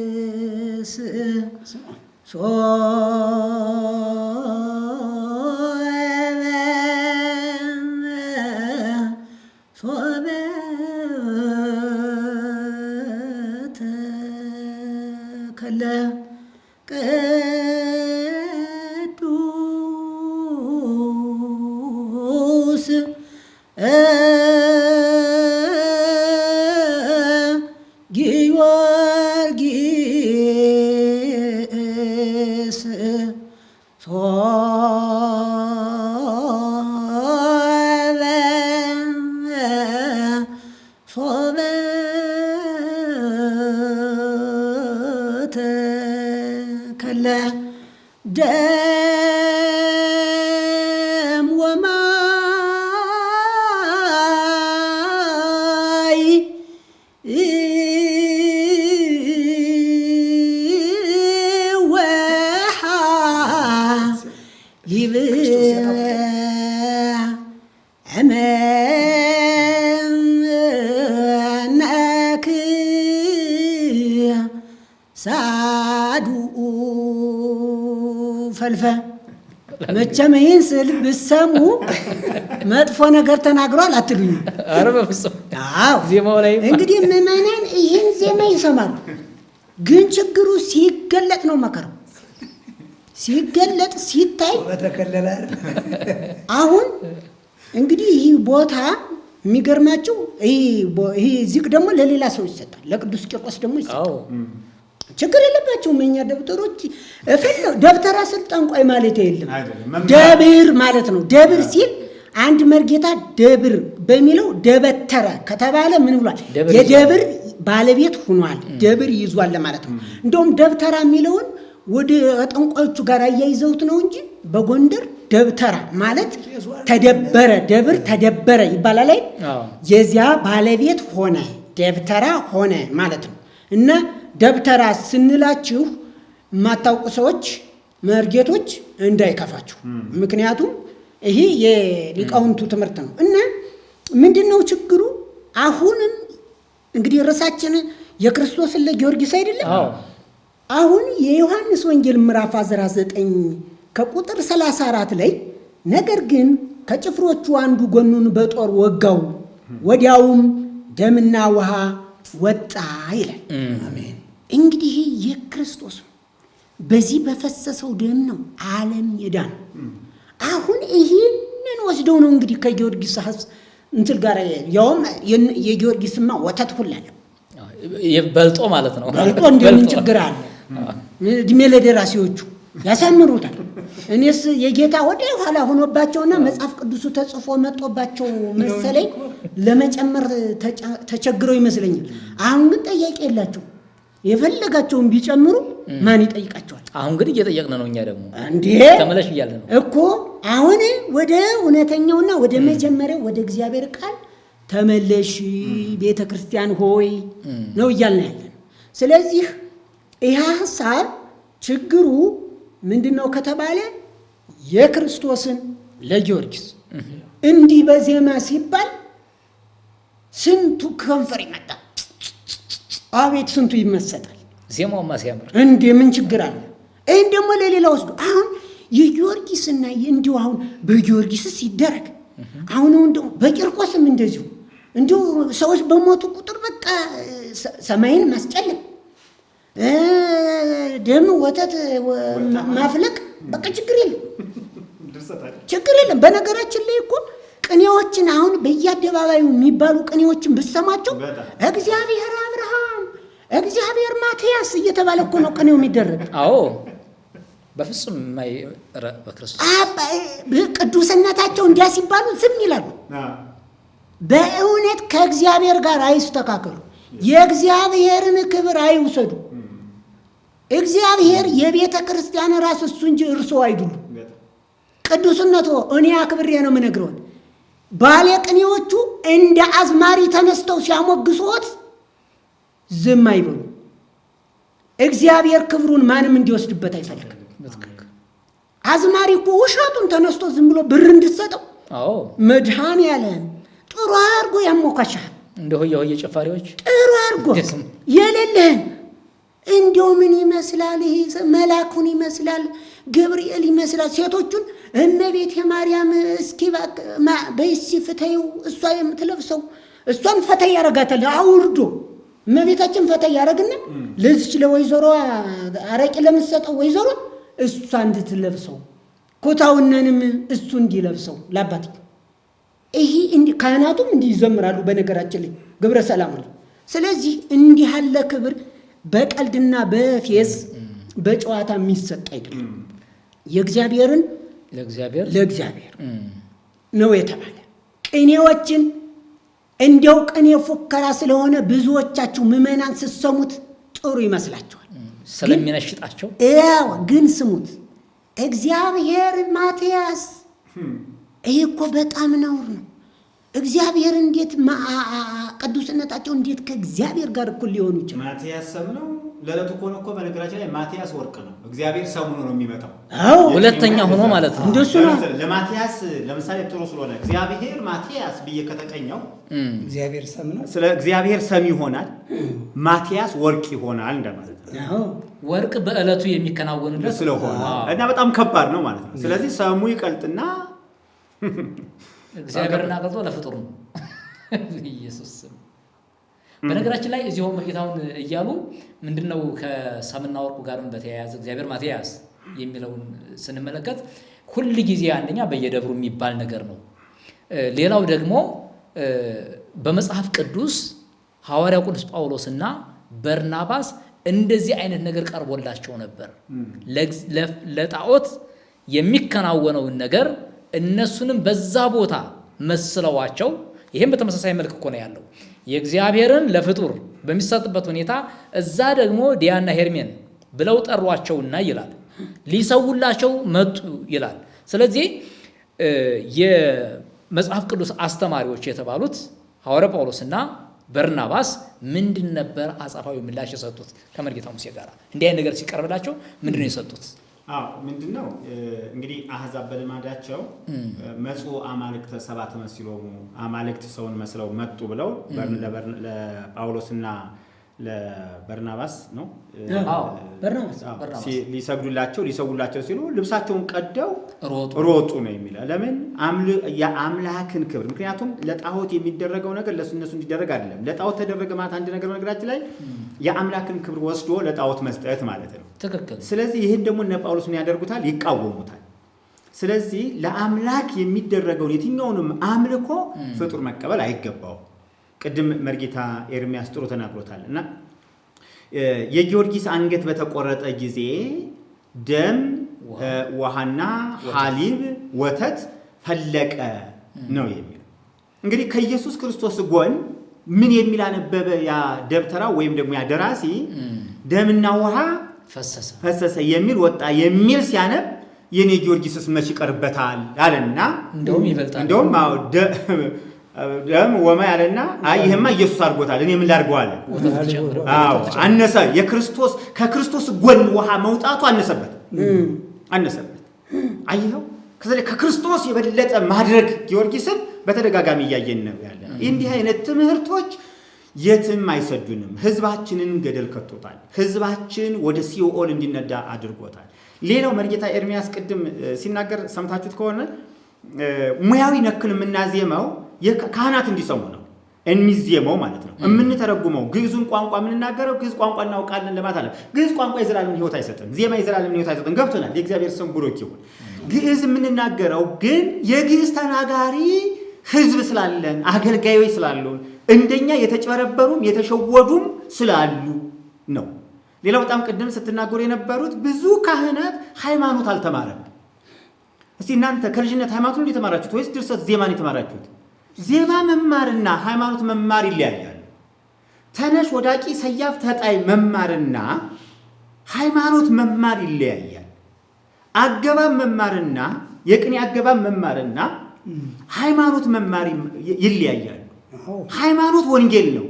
ጊዮርጊስ ሶበ ተከለ ቅዱስ ጊዮርጊስ ሶበ ተከለ ደም ወማይ ወሃሊብ እምነ ክሳዱ ፈልፈ። መቼም ይህን ስል ብትሰሙ መጥፎ ነገር ተናግሯል አትሉኝ? ኧረ በፍጹም። አዎ ዜማው ላይ እንግዲህ ምዕመናን ይህን ዜማ ይሰማሉ፣ ግን ችግሩ ሲገለጥ ነው መከረው። ሲገለጥ ሲታይ በተከለለ አሁን እንግዲህ ይህ ቦታ የሚገርማችሁ ይሄ ዚቅ ደግሞ ለሌላ ሰው ይሰጣል፣ ለቅዱስ ቂርቆስ ደግሞ ይሰጣል። ችግር የለባቸውም የኛ ደብተሮች። እፈለው ደብተራ ስልጣንቋይ ማለት የለም ደብር ማለት ነው። ደብር ሲል አንድ መርጌታ ደብር በሚለው ደበተረ ከተባለ ምን ብሏል? የደብር ባለቤት ሆኗል፣ ደብር ይዟል ለማለት ነው። እንደውም ደብተራ የሚለውን ወደ ጠንቋዮቹ ጋር አያይዘውት ነው እንጂ በጎንደር ደብተራ ማለት ተደበረ፣ ደብር ተደበረ ይባላል ላይ የዚያ ባለቤት ሆነ ደብተራ ሆነ ማለት ነው። እና ደብተራ ስንላችሁ የማታውቁ ሰዎች መርጌቶች እንዳይከፋችሁ፣ ምክንያቱም ይሄ የሊቃውንቱ ትምህርት ነው። እና ምንድነው ችግሩ? አሁንም እንግዲህ ርዕሳችን የክርስቶስን ለጊዮርጊስ አይደለም። አሁን የዮሐንስ ወንጌል ምዕራፍ 19 ከቁጥር 34 ላይ ነገር ግን ከጭፍሮቹ አንዱ ጎኑን በጦር ወጋው፣ ወዲያውም ደምና ውሃ ወጣ ይላል። አሜን። እንግዲህ የክርስቶስ በዚህ በፈሰሰው ደም ነው ዓለም የዳነው። አሁን ይህንን ወስደው ነው እንግዲህ ከጊዮርጊስ እንትን ጋር ያውም የጊዮርጊስማ ወተት ሁላለሁ በልጦ ማለት ነው። በልጦ እንደምን ችግር አለ? እድሜ ለደራሲዎቹ ያሳምሩታል። እኔስ የጌታ ወደ ኋላ ሆኖባቸውና መጽሐፍ ቅዱሱ ተጽፎ መጥቶባቸው መሰለኝ ለመጨመር ተቸግረው ይመስለኛል። አሁን ግን ጠያቂ የላቸው። የፈለጋቸውን ቢጨምሩ ማን ይጠይቃቸዋል? አሁን ግን እየጠየቅን ነው። እኛ ደግሞ እንዴ ተመለሽ እያለ ነው እኮ። አሁን ወደ እውነተኛውና ወደ መጀመሪያው ወደ እግዚአብሔር ቃል ተመለሽ ቤተ ክርስቲያን ሆይ ነው እያልን ያለን። ስለዚህ ይህ ሐሳብ ችግሩ ምንድነው ከተባለ የክርስቶስን ለጊዮርጊስ እንዲህ በዜማ ሲባል ስንቱ ከንፈር ይመጣል። አቤት ስንቱ ይመሰጣል። ዜማውማ ሲያምር እንዴ ምን ችግር አለ? ይህን ደግሞ ለሌላ ወስዶ አሁን የጊዮርጊስና እንዲሁ አሁን በጊዮርጊስስ ይደረግ አሁን ደግሞ በቂርቆስም እንደዚሁ እንዲሁ ሰዎች በሞቱ ቁጥር በቃ ሰማይን ማስጨለም ደም ወተት ማፍለቅ በቃ ችግር የለም። በነገራችን ላይ እኮ ቅኔዎችን አሁን በየአደባባዩ የሚባሉ ቅኔዎችን ብሰማቸው እግዚአብሔር አብርሃም፣ እግዚአብሔር ማትያስ እየተባለ እኮ ነው ቅኔው የሚደረግ። አዎ በፍጹም በክርስቶስ ቅዱስነታቸው እንዲያ ሲባሉ ዝም ይላሉ። በእውነት ከእግዚአብሔር ጋር አይስተካከሉ፣ የእግዚአብሔርን ክብር አይውሰዱ። እግዚአብሔር የቤተ ክርስቲያን ራስ እሱ እንጂ እርሶ አይደሉም። ቅዱስነቱ እኔ አክብሬ ነው የምነግረው። ባለ ቅኔዎቹ እንደ አዝማሪ ተነስተው ሲያሞግሱት ዝም አይበሉ። እግዚአብሔር ክብሩን ማንም እንዲወስድበት አይፈልግም። አዝማሪ እኮ ውሸቱን ተነስቶ ዝም ብሎ ብር እንድትሰጠው መድኃኔዓለም ጥሩ አድርጎ ያሞካሻል። እንደ ሆየ ጨፋሪዎች ጥሩ አድርጎ የሌለህን እንዲው ምን ይመስላል? ይሄ መላኩን ይመስላል፣ ገብርኤል ይመስላል። ሴቶቹን እመቤት የማርያም እስኪ በይሲ ፍተዩ እሷ የምትለብሰው እሷን ፈተይ ያረጋታል አውርዶ እመቤታችን ፈተይ ያረግና ለዚች ለወይዘሮ አረቂ ለምትሰጠው ወይዘሮ እሷ እንድትለብሰው ኮታውነንም እሱ እንዲለብሰው ለአባት ይሄ ካህናቱም እንዲዘምራሉ። በነገራችን ላይ ግብረ ሰላም ነው። ስለዚህ እንዲህ ያለ ክብር በቀልድና በፌዝ በጨዋታ የሚሰጥ አይደለም። የእግዚአብሔርን ለእግዚአብሔር ነው የተባለ። ቅኔዎችን እንዲያው ቅኔ ፉከራ ስለሆነ ብዙዎቻችሁ ምዕመናን ስትሰሙት ጥሩ ይመስላችኋል ስለሚነሽጣቸው። ግን ስሙት፣ እግዚአብሔር ማትያስ ይሄ እኮ በጣም ነውር ነው። እግዚአብሔር እንዴት ቅዱስነታቸው እንዴት ከእግዚአብሔር ጋር እኩል ሊሆኑ ይችላል? ማትያስ ሰም ነው። ለለቱ ኮነ እኮ በነገራችን ላይ ማትያስ ወርቅ ነው። እግዚአብሔር ሰሙ ነው የሚመጣው። አዎ ሁለተኛ ሆኖ ማለት ነው። እንደሱ ነው። ለማትያስ ለምሳሌ ጥሩ ስለሆነ እግዚአብሔር ማትያስ ብዬ ከተቀኘው እግዚአብሔር ሰም ነው። ስለ እግዚአብሔር ሰም ይሆናል፣ ማትያስ ወርቅ ይሆናል እንደማለት ነው። አዎ ወርቅ በእለቱ የሚከናወንለት ስለሆነ እና በጣም ከባድ ነው ማለት ነው። ስለዚህ ሰሙ ይቀልጥና እግዚአብሔርና ቀልጦ ለፍጡር ነው ኢየሱስ። በነገራችን ላይ እዚሁ መርጌታውን እያሉ ምንድነው ከሰምና ወርቁ ጋርም በተያያዘ እግዚአብሔር ማትያስ የሚለውን ስንመለከት ሁል ጊዜ አንደኛ በየደብሩ የሚባል ነገር ነው። ሌላው ደግሞ በመጽሐፍ ቅዱስ ሐዋርያው ቅዱስ ጳውሎስና በርናባስ እንደዚህ አይነት ነገር ቀርቦላቸው ነበር። ለጣዖት የሚከናወነውን ነገር እነሱንም በዛ ቦታ መስለዋቸው፣ ይሄም በተመሳሳይ መልክ እኮ ነው ያለው። የእግዚአብሔርን ለፍጡር በሚሰጥበት ሁኔታ እዛ ደግሞ ዲያና ሄርሜን ብለው ጠሯቸውና ይላል ሊሰውላቸው መጡ ይላል። ስለዚህ የመጽሐፍ ቅዱስ አስተማሪዎች የተባሉት ሐዋርያ ጳውሎስና በርናባስ ምንድን ነበር አጻፋዊ ምላሽ የሰጡት? ከመርጌታ ሙሴ ጋር እንዲህ አይነት ነገር ሲቀርብላቸው ምንድን ነው የሰጡት? ምንድነው እንግዲህ አህዛብ በልማዳቸው መጽኡ አማልክተ ሰብአ ተመስሎሙ አማልክት ሰውን መስለው መጡ ብለው ለጳውሎስና ለበርናባስ ነው ሊሰግዱላቸው ሲሉ ልብሳቸውን ቀደው ሮጡ ነው የሚለው። ለምን? የአምላክን ክብር። ምክንያቱም ለጣዖት የሚደረገው ነገር ለእነሱ እንዲደረግ አይደለም። ለጣዖት ተደረገ ማለት አንድ ነገር ነገራችን ላይ የአምላክን ክብር ወስዶ ለጣዖት መስጠት ማለት ነው። ትክክል። ስለዚህ ይህን ደግሞ እነ ጳውሎስ ምን ያደርጉታል? ይቃወሙታል። ስለዚህ ለአምላክ የሚደረገውን የትኛውንም አምልኮ ፍጡር መቀበል አይገባውም። ቅድም መርጌታ ኤርሚያስ ጥሩ ተናግሮታል። እና የጊዮርጊስ አንገት በተቆረጠ ጊዜ ደም፣ ውሃና ሐሊብ፣ ወተት ፈለቀ ነው የሚለው። እንግዲህ ከኢየሱስ ክርስቶስ ጎን ምን የሚል አነበበ ያ ደብተራ ወይም ደግሞ ያ ደራሲ? ደምና ውሃ ፈሰሰ የሚል ወጣ የሚል ሲያነብ የኔ ጊዮርጊስስ መች ይቀርበታል አለና እንደውም ይበልጣል። እንደውም ደም ወማ ያለና ይሄማ ኢየሱስ አድርጎታል እኔ ምን ላድርገው አለ። አነሰ። ከክርስቶስ ጎን ውሃ መውጣቱ አነሰበት። አይኸው ስለዚህ ከክርስቶስ የበለጠ ማድረግ ጊዮርጊስን በተደጋጋሚ እያየን ነው ያለ። እንዲህ አይነት ትምህርቶች የትም አይሰዱንም። ህዝባችንን ገደል ከቶታል። ህዝባችን ወደ ሲኦል እንዲነዳ አድርጎታል። ሌላው መርጌታ ኤርሚያስ ቅድም ሲናገር ሰምታችሁት ከሆነ ሙያዊ ነክል የምናዜመው ካህናት እንዲሰሙ ነው የሚዜመው ማለት ነው። የምንተረጉመው ግዕዙን ቋንቋ የምንናገረው ግዕዝ ቋንቋ እናውቃለን ለማለት አለ። ግዕዝ ቋንቋ የዘላለም ሕይወት አይሰጥም። ዜማ የዘላለም ሕይወት አይሰጥም። ገብቶናል። የእግዚአብሔር ስም ብሩክ ይሁን። ግዕዝ የምንናገረው ግን የግዕዝ ተናጋሪ ህዝብ ስላለን አገልጋዮች ስላሉን እንደኛ የተጨበረበሩም የተሸወዱም ስላሉ ነው። ሌላው በጣም ቅድም ስትናገሩ የነበሩት ብዙ ካህናት ሃይማኖት አልተማረም። እስቲ እናንተ ከልጅነት ሃይማኖቱን የተማራችሁት ወይስ ድርሰት ዜማን የተማራችሁት? ዜማ መማርና ሃይማኖት መማር ይለያያሉ። ተነሽ ወዳቂ ሰያፍ ተጣይ መማርና ሃይማኖት መማር ይለያያል። አገባብ መማርና የቅኔ አገባብ መማርና ሃይማኖት መማር ይለያያሉ። ሃይማኖት ወንጌል ነው።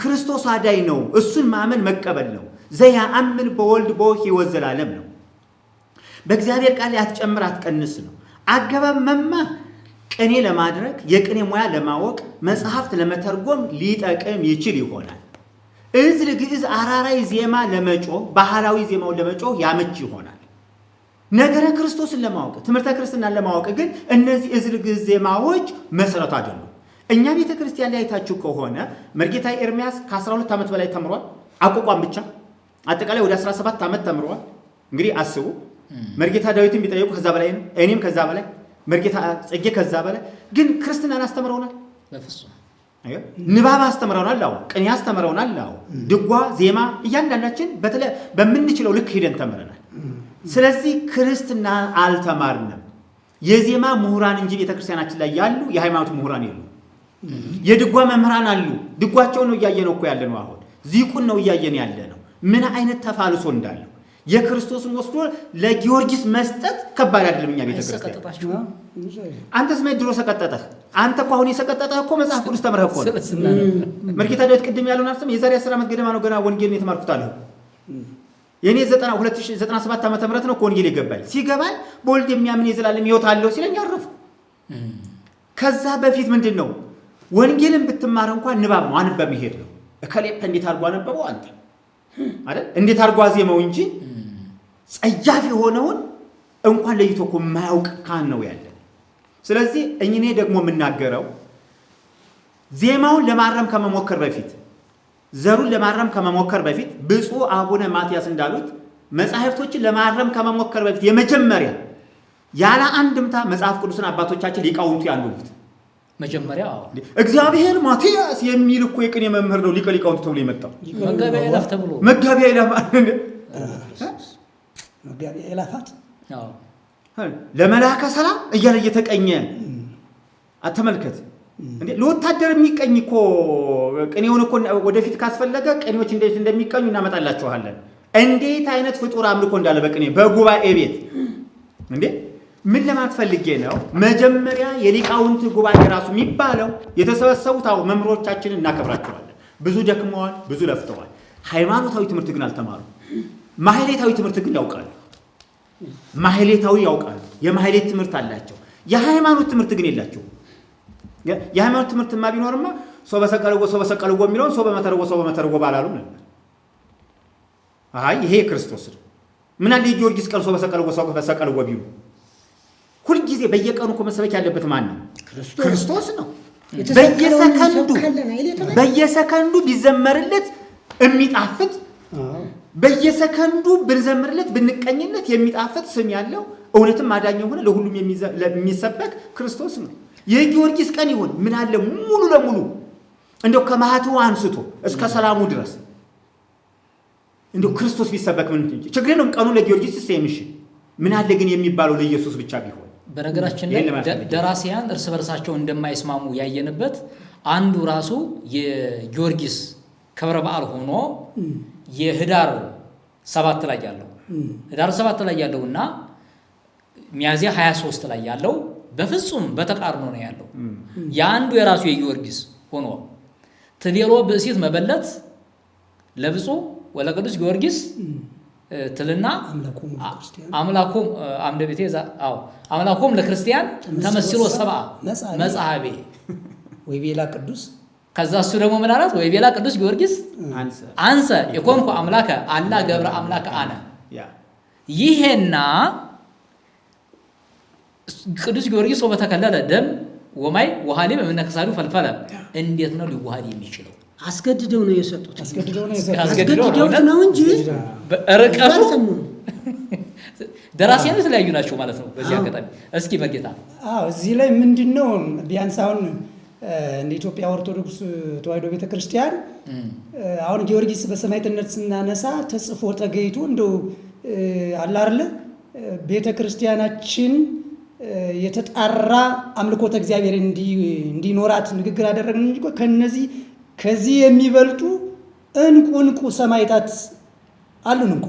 ክርስቶስ አዳይ ነው። እሱን ማመን መቀበል ነው። ዘያአምን በወልድ በሕይወት ዘላለም ነው። በእግዚአብሔር ቃል አትጨምር አትቀንስ ነው። አገባብ መማር ቅኔ ለማድረግ የቅኔ ሙያ ለማወቅ መጽሐፍት ለመተርጎም ሊጠቅም ይችል ይሆናል። እዝል ግዕዝ አራራይ ዜማ ለመጮህ ባህላዊ ዜማውን ለመጮህ ያመች ይሆናል። ነገረ ክርስቶስን ለማወቅ ትምህርተ ክርስትናን ለማወቅ ግን እነዚህ እዝል ግዕዝ ዜማዎች መሰረት አይደሉም። እኛ ቤተ ክርስቲያን ላይ አይታችሁ ከሆነ መርጌታ ኤርሚያስ ከ12 ዓመት በላይ ተምሯል። አቋቋም ብቻ አጠቃላይ ወደ 17 ዓመት ተምሯል። እንግዲህ አስቡ። መርጌታ ዳዊትን ቢጠየቁ ከዛ በላይ ነው። እኔም ከዛ በላይ መርጌታ ጽጌ ከዛ በላይ ግን ክርስትናን አስተምረውናል። በፍጹም ንባብ አስተምረውናል። አዎ ቅኔ አስተምረውናል። አዎ ድጓ ዜማ እያንዳንዳችን በተለይ በምንችለው ልክ ሄደን ተምረናል። ስለዚህ ክርስትና አልተማርንም። የዜማ ምሁራን እንጂ ቤተክርስቲያናችን ላይ ያሉ የሃይማኖት ምሁራን የሉ። የድጓ መምህራን አሉ። ድጓቸው ነው እያየነው እኮ ያለ ነው። አሁን ዚቁን ነው እያየን ያለ ነው። ምን አይነት ተፋልሶ እንዳለው የክርስቶስን ወስዶ ለጊዮርጊስ መስጠት ከባድ አይደለም። እኛ ቤተክርስቲያን አንተስ ማይ ድሮ ሰቀጠጠህ። አንተ እኮ አሁን የሰቀጠጠህ እኮ መጽሐፍ ቅዱስ ተምረህ እኮ ነው። መርጌታ ዳዊት ቅድም ያለውን አርሰም የዛሬ 10 ዓመት ገደማ ነው ገና ወንጌልን የተማርኩት አለ። የኔ 2097 ዓመተ ምህረት ነው ወንጌል የገባኝ። ሲገባኝ በወልድ የሚያምን የዘላለም ሕይወት አለው ሲለኝ አረፍኩ። ከዛ በፊት ምንድነው ወንጌልን ብትማር እንኳን ንባብ ነው አንበብ መሄድ ነው። እከሌፕ እንዴት አርጓ ነበረው አንተ አይደል እንዴት አርጓ ዜማው እንጂ ጸያፍ የሆነውን እንኳን ለይቶ እኮ የማያውቅ ካህን ነው ያለ። ስለዚህ እኔ ደግሞ የምናገረው ዜማውን ለማረም ከመሞከር በፊት ዘሩን ለማረም ከመሞከር በፊት ብፁዕ አቡነ ማትያስ እንዳሉት መጻሕፍቶችን ለማረም ከመሞከር በፊት የመጀመሪያ ያለ አንድምታ መጽሐፍ ቅዱስን አባቶቻችን ሊቃውንቱ ያሉት መጀመሪያ እግዚአብሔር ማትያስ የሚል እኮ የቅኔ መምህር ነው ሊቃውንቱ ተብሎ የመጣው መጋቢያ ይላፍ ተብሎ መጋቢያ ይላፍ መጋቢያ ይላፋት ለመላከ ሰላም እያለ እየተቀኘ አተመልከት እንዴ ለወታደር የሚቀኝ እኮ ቅኔውን እኮ ወደፊት ካስፈለገ ቅኔዎች እንዴት እንደሚቀኙ እናመጣላችኋለን። እንዴት አይነት ፍጡር አምልኮ እንዳለ በቅኔ በጉባኤ ቤት እንዴ ምን ለማለት ፈልጌ ነው? መጀመሪያ የሊቃውንት ጉባኤ ራሱ የሚባለው የተሰበሰቡት መምህሮቻችንን እናከብራቸዋለን። ብዙ ደክመዋል፣ ብዙ ለፍተዋል። ሃይማኖታዊ ትምህርት ግን አልተማሩ። ማህሌታዊ ትምህርት ግን ያውቃሉ። ማህሌታዊ ያውቃሉ። የማህሌት ትምህርት አላቸው። የሃይማኖት ትምህርት ግን የላቸው። የሃይማኖት ትምህርትማ ቢኖርማ ሰው በሰቀልዎ የሚለውን ሰው በመተርጎ ባላሉ ነበር። አይ ይሄ ክርስቶስ ነው። ምን አለ ጊዮርጊስ ቀን ሰው በሰቀልዎ ቢሉ ሁልጊዜ በየቀኑ እኮ መሰበክ ያለበት ማን ነው? ክርስቶስ ነው። በየሰከንዱ ቢዘመርለት የሚጣፍጥ በየሰከንዱ ብንዘምርለት ብንቀኝለት የሚጣፍጥ ስም ያለው እውነትም አዳኝ ሆነ ለሁሉም የሚሰበክ ክርስቶስ ነው። የጊዮርጊስ ቀን ይሁን ምን አለ ሙሉ ለሙሉ እንደው ከማህተው አንስቶ እስከ ሰላሙ ድረስ እንደው ክርስቶስ ቢሰበክ ምን ችግር ነው? ቀኑ ለጊዮርጊስ ሲሰምሽ ምን አለ ግን የሚባለው ለኢየሱስ ብቻ ቢሆን። በነገራችን ላይ ደራሲያን እርስ በርሳቸው እንደማይስማሙ ያየንበት አንዱ ራሱ የጊዮርጊስ ክብረ በዓል ሆኖ የህዳር 7 ላይ ያለው ህዳር 7 ላይ ያለውና ሚያዝያ 23 ላይ ያለው በፍጹም በተቃርኖ ነው ያለው። ያንዱ የራሱ የጊዮርጊስ ሆኖ ትቤሎ ብእሲት መበለት ለብፁዕ ወለቅዱስ ጊዮርጊስ ትልና አምላኮም አምደ ቤቴ አምላኮም ለክርስቲያን ተመስሎ ሰብአ መጽሐቤ ወይ ቤላ ቅዱስ ከዛ እሱ ደግሞ ምን አላት? ወይ ቤላ ቅዱስ ጊዮርጊስ አንሰ የኮንኩ አምላከ አላ ገብረ አምላከ አነ። ይሄና ቅዱስ ጊዮርጊስ በተከለለ ደም ወማይ ወሃሌ በመነከሳዱ ፈልፈለ እንዴት ነው ሊዋሃድ የሚችለው? አስገድደው ነው የሰጡት። አስገድደው ነው እንጂ ርቀቱ ደራሲያኑ የተለያዩ ናቸው ማለት ነው። በዚህ አጋጣሚ እስኪ መርጌታ እዚህ ላይ ምንድነው ቢያንስ አሁን እንደ ኢትዮጵያ ኦርቶዶክስ ተዋሕዶ ቤተክርስቲያን አሁን ጊዮርጊስ በሰማዕትነት ስናነሳ ተጽፎ ተገይቶ እንደው አለ አይደል ቤተክርስቲያናችን የተጣራ አምልኮተ እግዚአብሔር እንዲኖራት ንግግር አደረግን እንጂ ከዚህ የሚበልጡ እንቁ ሰማዕታት አሉን እንኳ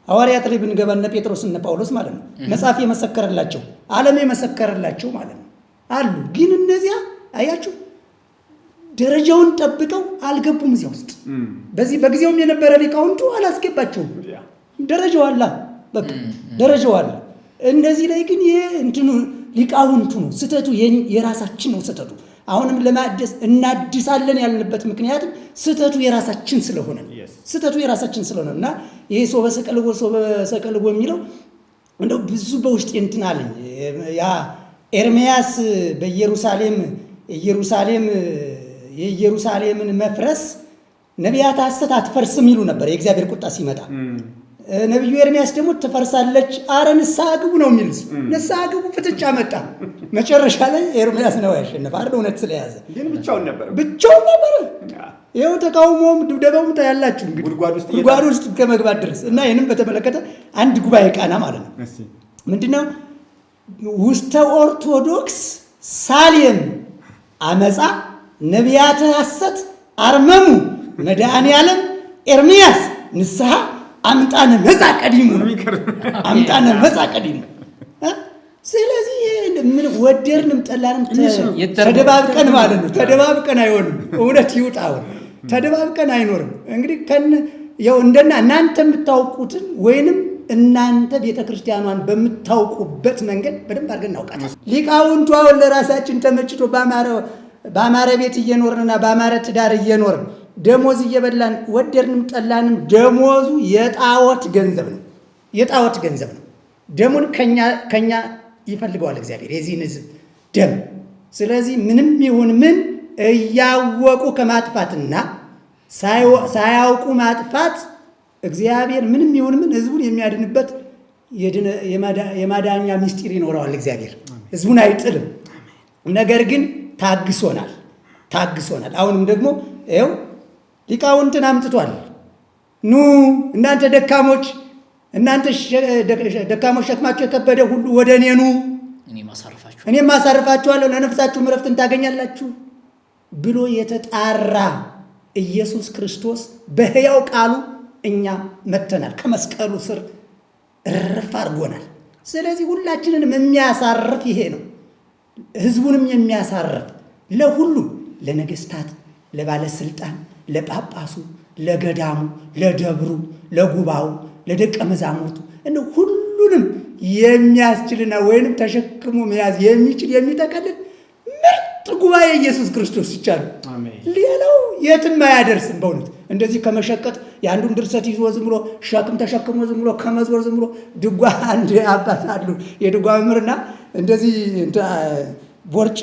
ሐዋርያት ላይ ብንገባ እነ ጴጥሮስ እነ ጳውሎስ ማለት ነው መጽሐፍ የመሰከረላቸው ዓለም የመሰከረላቸው ማለት ነው አሉ። ግን እነዚያ አያችሁ ደረጃውን ጠብቀው አልገቡም እዚያ ውስጥ። በጊዜውም የነበረ ሊቃውንቱ አላስገባቸውም። ደረጃው አለ፣ በቃ ደረጃው አለ። እንደዚህ ላይ ግን እንትኑ ሊቃውንቱ ነው ስህተቱ፣ የራሳችን ነው ስህተቱ። አሁንም ለማደስ እናድሳለን ያልንበት ምክንያትም ስህተቱ የራሳችን ስለሆነ እና ይሄ ሶበ ሰቀልዎ የሚለው እንደው ብዙ በውስጥ እንትን አለኝ። ያ ኤርምያስ የኢየሩሳሌምን መፍረስ ነቢያት ሐሰት አትፈርስም ይሉ ነበር የእግዚአብሔር ቁጣ ሲመጣ። ነቢዩ ኤርምያስ ደግሞ ትፈርሳለች፣ አረ ንስሐ ግቡ ነው የሚሉት። ንስሐ ግቡ ፍጥጫ መጣ። መጨረሻ ላይ ኤርምያስ ነው ያሸነፈ አይደል? እውነት ስለያዘ ግን ብቻውን ነበር። ይኸው ተቃውሞም ድብደባውም ታያላችሁ እንግዲህ ጉድጓድ ውስጥ ከመግባት ድረስ እና ይህንም በተመለከተ አንድ ጉባኤ ቃና ማለት ነው ምንድነው ውስተ ኦርቶዶክስ ሳሌም አመፃ ነቢያተ ሐሰት አርመሙ መድኃኔ ዓለም ኤርምያስ ንስሐ አምጣነ መጻ ቀዲሙ። ስለዚህ ምን ወደርንም ጠላንም ተደባብቀን ማለት ነው። ተደባብቀን አይሆንም። እውነት ይውጣው ተደባብቀን አይኖርም። እንግዲህ ያው እናንተ የምታውቁትን ወይንም እናንተ ቤተክርስቲያኗን በምታውቁበት መንገድ በደንብ አድርገን እናውቃለን። ሊቃውንቱ አሁን ለራሳችን ተመችቶ በአማረ ቤት እየኖርንና በአማረ ትዳር እየኖርን ደሞዝ እየበላን ወደርንም ጠላንም ደሞዙ የጣዖት ገንዘብ ነው። ደሙን ከኛ ይፈልገዋል እግዚአብሔር የዚህን ሕዝብ ደም። ስለዚህ ምንም ይሁን ምን እያወቁ ከማጥፋትና ሳያውቁ ማጥፋት እግዚአብሔር ምንም ይሁን ምን ሕዝቡን የሚያድንበት የማዳኛ ምስጢር ይኖረዋል። እግዚአብሔር ሕዝቡን አይጥልም። ነገር ግን ታግሶናል። አሁንም ደግሞ ይኸው ሊቃውንትን አምጥቷል። ኑ እናንተ ደካሞች ሸክማችሁ የከበደ ሁሉ ወደ እኔ ኑ እኔም አሳርፋችኋለሁ ለነፍሳችሁም ዕረፍትን ታገኛላችሁ ብሎ የተጣራ ኢየሱስ ክርስቶስ በሕያው ቃሉ እኛ መተናል። ከመስቀሉ ስር እርፍ አድርጎናል። ስለዚህ ሁላችንንም የሚያሳርፍ ይሄ ነው። ሕዝቡንም የሚያሳርፍ ለሁሉም ለነገስታት፣ ለባለስልጣን፣ ለጳጳሱ፣ ለገዳሙ፣ ለደብሩ፣ ለጉባኤው፣ ለደቀ መዛሙርቱ ሁሉንም የሚያስችልና ወይንም ተሸክሞ መያዝ የሚችል የሚጠቀልል ምርጥ ጉባኤ ኢየሱስ ክርስቶስ ይቻላል። ሌላው የትም አያደርስም። በእውነት እንደዚህ ከመሸቀጥ የአንዱን ድርሰት ይዞ ዝም ብሎ ሸክም ተሸክሞ ዝም ብሎ ከመዞር ዝም ብሎ ድጓ አንድ አባት አሉ የድጓ መምህርና እንደዚህ ቦርጭ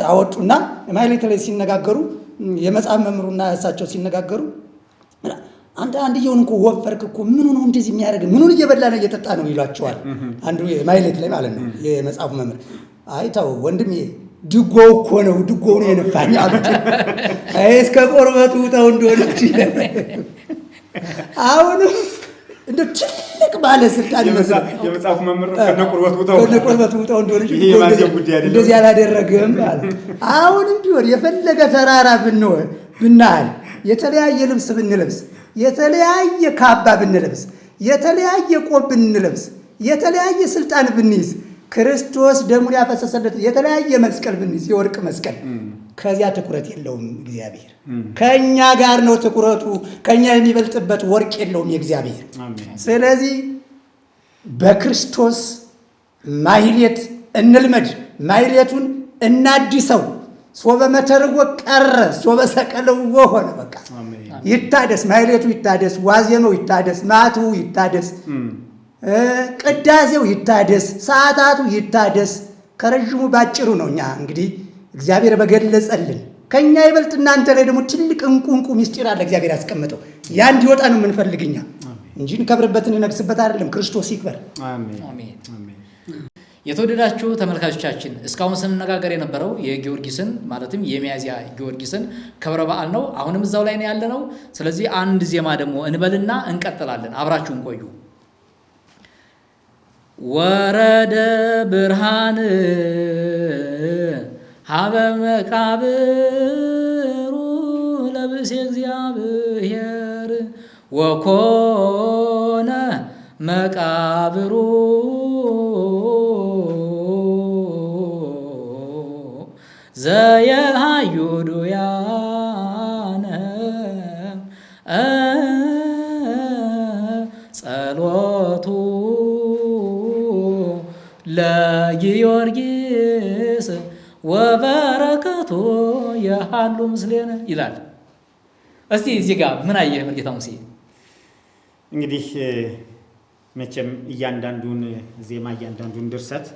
አወጡና ማይሌት ላይ ሲነጋገሩ የመጽሐፍ መምህሩና እሳቸው ሲነጋገሩ አንድየውን እኮ ወፈርክ እኮ ምኑ ነው እንደዚህ የሚያደርግ ምኑን እየበላ ነው እየጠጣ ነው ይሏቸዋል። አንዱ ማይሌት ላይ ማለት ነው የመጽሐፉ መምህር አይታው ወንድሜ ድጓው እኮ ነው ድጓው ነው የነፋኝ አሉት። እስከ ቆርበቱ ውጣው እንደሆነ አሁንም እንደ ትልቅ ባለስልጣን ይመስላል የመጽሐፉ መምህር ከነቁርበቱ ውጣው እንደሆነ እንደዚህ አላደረገም ማለት። አሁንም ቢሆን የፈለገ ተራራ ብናል የተለያየ ልብስ ብንለብስ የተለያየ ካባ ብንለብስ የተለያየ ቆብ ብንለብስ የተለያየ ስልጣን ብንይዝ ክርስቶስ ደሙን ያፈሰሰለት የተለያየ መስቀል ብንይዝ የወርቅ መስቀል ከዚያ ትኩረት የለውም እግዚአብሔር። ከኛ ጋር ነው ትኩረቱ። ከኛ የሚበልጥበት ወርቅ የለውም የእግዚአብሔር። ስለዚህ በክርስቶስ ማህሌት እንልመድ፣ ማህሌቱን እናድሰው። ሶበ መተርጎ ቀረ ሶበ ሰቀለዎ ሆነ። በቃ ይታደስ፣ ማህሌቱ ይታደስ፣ ዋዜማው ይታደስ፣ ማኅተቡ ይታደስ፣ ቅዳሴው ይታደስ፣ ሰዓታቱ ይታደስ። ከረዥሙ ባጭሩ ነው። እኛ እንግዲህ እግዚአብሔር በገለጸልን ከኛ ይበልጥ እናንተ ላይ ደግሞ ትልቅ እንቁ ምስጢር አለ እግዚአብሔር ያስቀመጠው። ያ እንዲወጣ ነው የምንፈልግኛ እንጂ እንከብርበትን እንነግስበት አይደለም። ክርስቶስ ይክበር። አሜን። የተወደዳችሁ ተመልካቾቻችን እስካሁን ስንነጋገር የነበረው የጊዮርጊስን ማለትም የሚያዝያ ጊዮርጊስን ክብረ በዓል ነው። አሁንም እዛው ላይ ነው ያለነው። ስለዚህ አንድ ዜማ ደግሞ እንበልና እንቀጥላለን። አብራችሁን ቆዩ። ወረደ ብርሃን ሀበ መቃብሩ ለብእሴ እግዚአብሔር ወኮነ መቃብሩ ዘየሃዩ ዱያነ ጸሎቱ ለጊዮርጊስ ወበረከቱ የሃሉ ምስሌነ ይላል። እስቲ እዚህ ጋር ምን አየህ መርጌታ ሙሴ? እንግዲህ መቼም እያንዳንዱን ዜማ እያንዳንዱን ድርሰት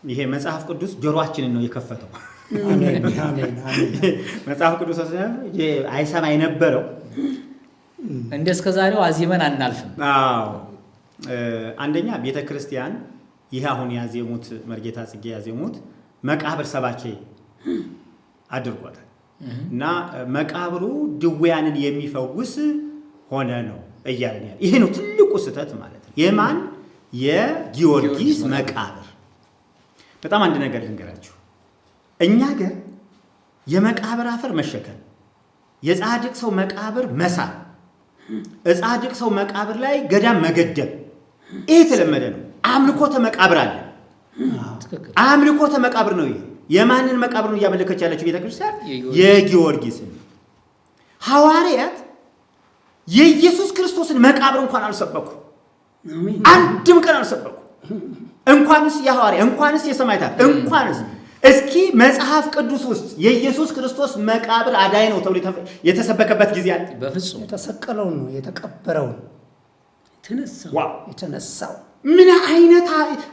ይሄ መጽሐፍ ቅዱስ ጆሮአችንን ነው የከፈተው። መጽሐፍ ቅዱስ አይሰማ የነበረው እንደ እስከ ዛሬው አዚመን አናልፍም። አንደኛ ቤተ ክርስቲያን ይህ አሁን ያዜሙት መርጌታ ጽጌ ያዜሙት መቃብር ሰባኬ አድርጓታል እና መቃብሩ ድውያንን የሚፈውስ ሆነ ነው እያለን ያለ ይሄ ነው ትልቁ ስህተት ማለት ነው። የማን የጊዮርጊስ መቃብር። በጣም አንድ ነገር ልንገራችሁ። እኛ ጋር የመቃብር አፈር መሸከም፣ የጻድቅ ሰው መቃብር መሳል፣ ጻድቅ ሰው መቃብር ላይ ገዳም መገደብ ይሄ የተለመደ ነው። አምልኮተ መቃብር አለ። አምልኮተ መቃብር ነው። ይሄ የማንን መቃብር ነው እያመለከች ያለችው ቤተክርስቲያን? የጊዮርጊስን። ሐዋርያት የኢየሱስ ክርስቶስን መቃብር እንኳን አልሰበኩ፣ አንድም ቀን አልሰበኩ። እንኳንስ የሐዋርያ እንኳንስ የሰማዕታት እንኳንስ እስኪ መጽሐፍ ቅዱስ ውስጥ የኢየሱስ ክርስቶስ መቃብር አዳይ ነው ተብሎ የተሰበከበት ጊዜ አለ? በፍጹም። የተሰቀለውን ነው የተቀበረውን የተነሳው። ምን አይነት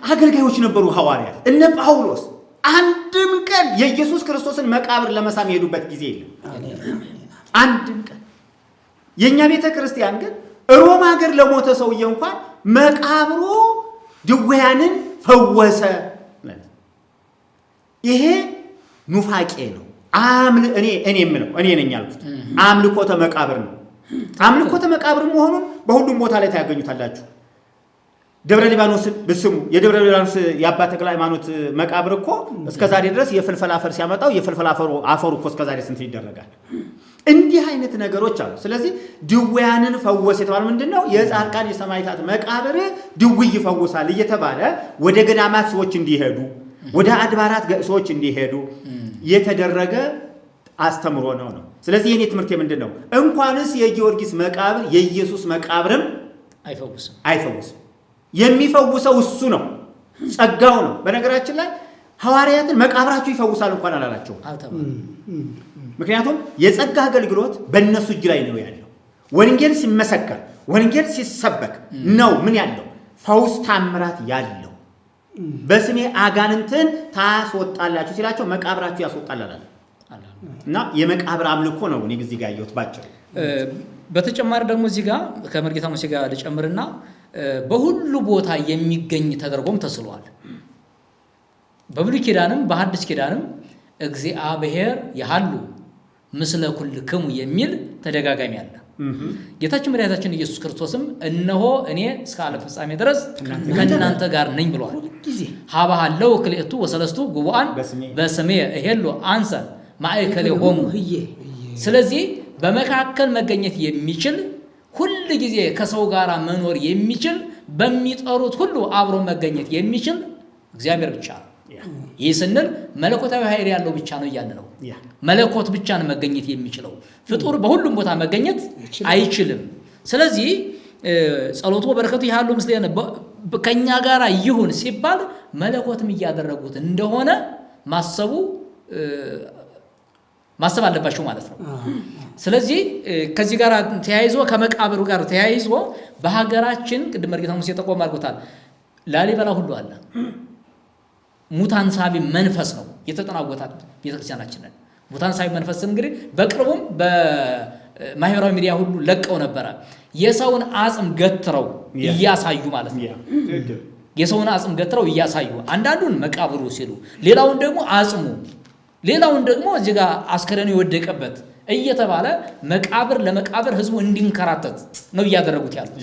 አገልጋዮች ነበሩ ሐዋርያት! እነ ጳውሎስ አንድም ቀን የኢየሱስ ክርስቶስን መቃብር ለመሳም የሄዱበት ጊዜ የለም። አንድም ቀን። የኛ ቤተ ክርስቲያን ግን ሮም ሀገር ለሞተ ሰውዬ እንኳን መቃብሩ ድውያንን ፈወሰ። ይሄ ኑፋቄ ነው። እኔ ነኝ ያልኩት አምልኮተ መቃብር ነው። አምልኮተ መቃብር መሆኑን በሁሉም ቦታ ላይ ታገኙታላችሁ። ደብረ ሊባኖስ ብስሙ የደብረ ሊባኖስ የአባ ተክለ ሃይማኖት መቃብር እኮ እስከዛሬ ድረስ የፍልፈል አፈር ሲያመጣው የፍልፈል አፈሩ እኮ እስከዛሬ ስንት ይደረጋል። እንዲህ አይነት ነገሮች አሉ። ስለዚህ ድውያንን ፈወስ የተባለ ምንድነው? የጻድቃን የሰማዕታት መቃብር ድውይ ይፈውሳል እየተባለ ወደ ገዳማት ሰዎች እንዲሄዱ፣ ወደ አድባራት ሰዎች እንዲሄዱ የተደረገ አስተምሮ ነው። ስለዚህ የኔ ትምህርት ምንድነው? እንኳንስ የጊዮርጊስ መቃብር የኢየሱስ መቃብርም አይፈውስም። የሚፈውሰው እሱ ነው፣ ጸጋው ነው። በነገራችን ላይ ሐዋርያትን መቃብራቸው ይፈውሳል እንኳን አላላቸው። ምክንያቱም የጸጋ አገልግሎት በእነሱ እጅ ላይ ነው ያለው። ወንጌል ሲመሰከር፣ ወንጌል ሲሰበክ ነው ምን ያለው? ፈውስ ታምራት ያለው። በስሜ አጋንንትን ታስወጣላችሁ ሲላቸው መቃብራችሁ ያስወጣላል እና የመቃብር አምልኮ ነው እኔ እዚህ ጋር ያየሁት ባጭሩ። በተጨማሪ ደግሞ እዚህ ጋር ከመርጌታ ሙሴ ጋር ልጨምርና በሁሉ ቦታ የሚገኝ ተደርጎም ተስሏል። በብሉይ ኪዳንም በሐዲስ ኪዳንም እግዚአብሔር ያሃሉ ምስለ ኩልክሙ የሚል ተደጋጋሚ አለ። ጌታችን መድኃኒታችን ኢየሱስ ክርስቶስም እነሆ እኔ እስከ ዓለም ፍጻሜ ድረስ ከእናንተ ጋር ነኝ ብሏል። ሀባሃለው ክልኤቱ ወሰለስቱ ጉቡአን በስሜ እሄሉ አንሰ ማእከሌሆሙ። ስለዚህ በመካከል መገኘት የሚችል ሁል ጊዜ ከሰው ጋር መኖር የሚችል በሚጠሩት ሁሉ አብሮ መገኘት የሚችል እግዚአብሔር ብቻ ነው። ይህ ስንል መለኮታዊ ኃይል ያለው ብቻ ነው እያለ ነው። መለኮት ብቻ ነው መገኘት የሚችለው። ፍጡር በሁሉም ቦታ መገኘት አይችልም። ስለዚህ ጸሎቱ በረከቱ ያሉ ምስሌነ ከኛ ጋር ይሁን ሲባል መለኮትም እያደረጉት እንደሆነ ማሰብ አለባቸው ማለት ነው። ስለዚህ ከዚህ ጋር ተያይዞ ከመቃብሩ ጋር ተያይዞ በሀገራችን ቅድም መርጌታ ሙሴ ተቆም አድርጎታል። ላሊበላ ሁሉ አለ። ሙታን ሳቢ መንፈስ ነው የተጠናወታት ቤተክርስቲያናችንን። ሙታን ሳቢ መንፈስ እንግዲህ በቅርቡም በማህበራዊ ሚዲያ ሁሉ ለቀው ነበረ። የሰውን አጽም ገትረው እያሳዩ ማለት ነው። የሰውን አጽም ገትረው እያሳዩ አንዳንዱን መቃብሩ ሲሉ፣ ሌላውን ደግሞ አጽሙ፣ ሌላውን ደግሞ እዚህ ጋር አስከሬኑ የወደቀበት እየተባለ መቃብር ለመቃብር ህዝቡ እንዲንከራተት ነው እያደረጉት ያሉት።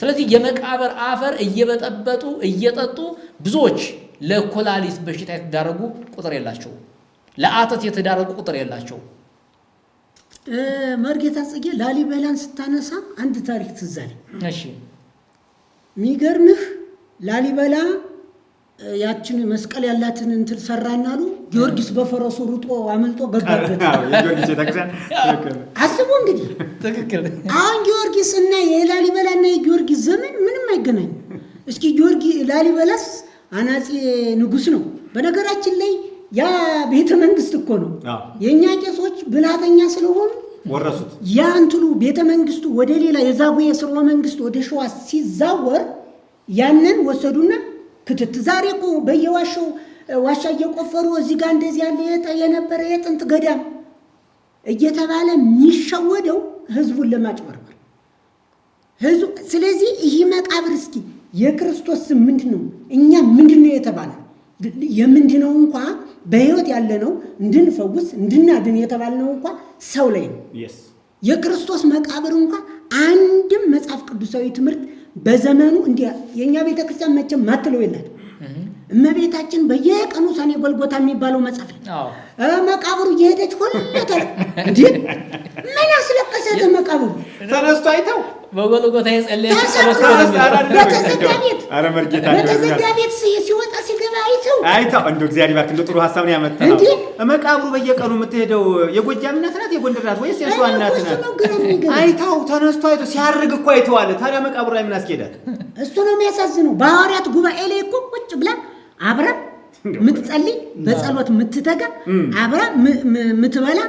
ስለዚህ የመቃብር አፈር እየበጠበጡ እየጠጡ ብዙዎች ለኮላሊት በሽታ የተዳረጉ ቁጥር የላቸው፣ ለአተት የተዳረጉ ቁጥር የላቸው። መርጌታ ጽጌ ላሊበላን ስታነሳ አንድ ታሪክ ትዝ አለኝ። እሺ የሚገርምህ ላሊበላ ያችን መስቀል ያላትን እንትን ሰራናሉ። ጊዮርጊስ በፈረሱ ሩጦ አመልጦ ገባበት። አስቡ እንግዲህ ትክክል። አሁን ጊዮርጊስ እና የላሊበላና የጊዮርጊስ ዘመን ምንም አይገናኝ። እስኪ ላሊበላስ አናጺ ንጉስ ነው። በነገራችን ላይ ያ ቤተ መንግስት እኮ ነው። የኛ ቄሶች ብልሃተኛ ስለሆኑ ወረሱት። ያ እንትሉ ቤተ መንግስቱ ወደ ሌላ የዛጉዌ ስርወ መንግስት ወደ ሸዋ ሲዛወር ያንን ወሰዱና ክትት ዛሬ እኮ በየዋሻው ዋሻ እየቆፈሩ እዚህ ጋር እንደዚህ ያለ የነበረ የጥንት ገዳም እየተባለ የሚሸወደው ህዝቡን ለማጭበርበር ህዝቡ። ስለዚህ ይህ መቃብር እስኪ የክርስቶስ ስም ምንድነው? እኛ ምንድነው የተባለ የምንድነው? እንኳ በህይወት ያለነው እንድንፈውስ እንድናድን የተባልነው እንኳ ሰው ላይ ነው። የክርስቶስ መቃብር እንኳ አንድም መጽሐፍ ቅዱሳዊ ትምህርት በዘመኑ እንዲያ የኛ ቤተክርስቲያን መቼም ማትለው የላት። እመቤታችን በየቀኑ ሰኔ ጎልጎታ የሚባለው መጽሐፍ መቃብሩ እየሄደች ሁለተ እንዴ ምን አስለቀሰተ? መቃብሩ ተነስቶ አይተው በጎልጎታ የጸለየ በተዘጋ ቤት ሲወጣ ሲገባ አይተው እንደው እግዚአብሔር ይባርክ። እንደው ጥሩ ሐሳብ ነው ያመጣው። መቃብሩ በየቀኑ የምትሄደው የጎጃም እናት ናት የጎንደር ናት ወይስ የሷ እናት ናት? አይተው ተነስቶ አይተው ሲያርግ እኮ አይተዋል። ታዲያ መቃብሩ ላይ ምን አስኬዳል? እሱ ነው የሚያሳዝነው። በሐዋርያት ጉባኤ ላይ እኮ ቁጭ ብላ አብራ ምትጸልይ በጸሎት ምትተጋ አብራ ምትበላ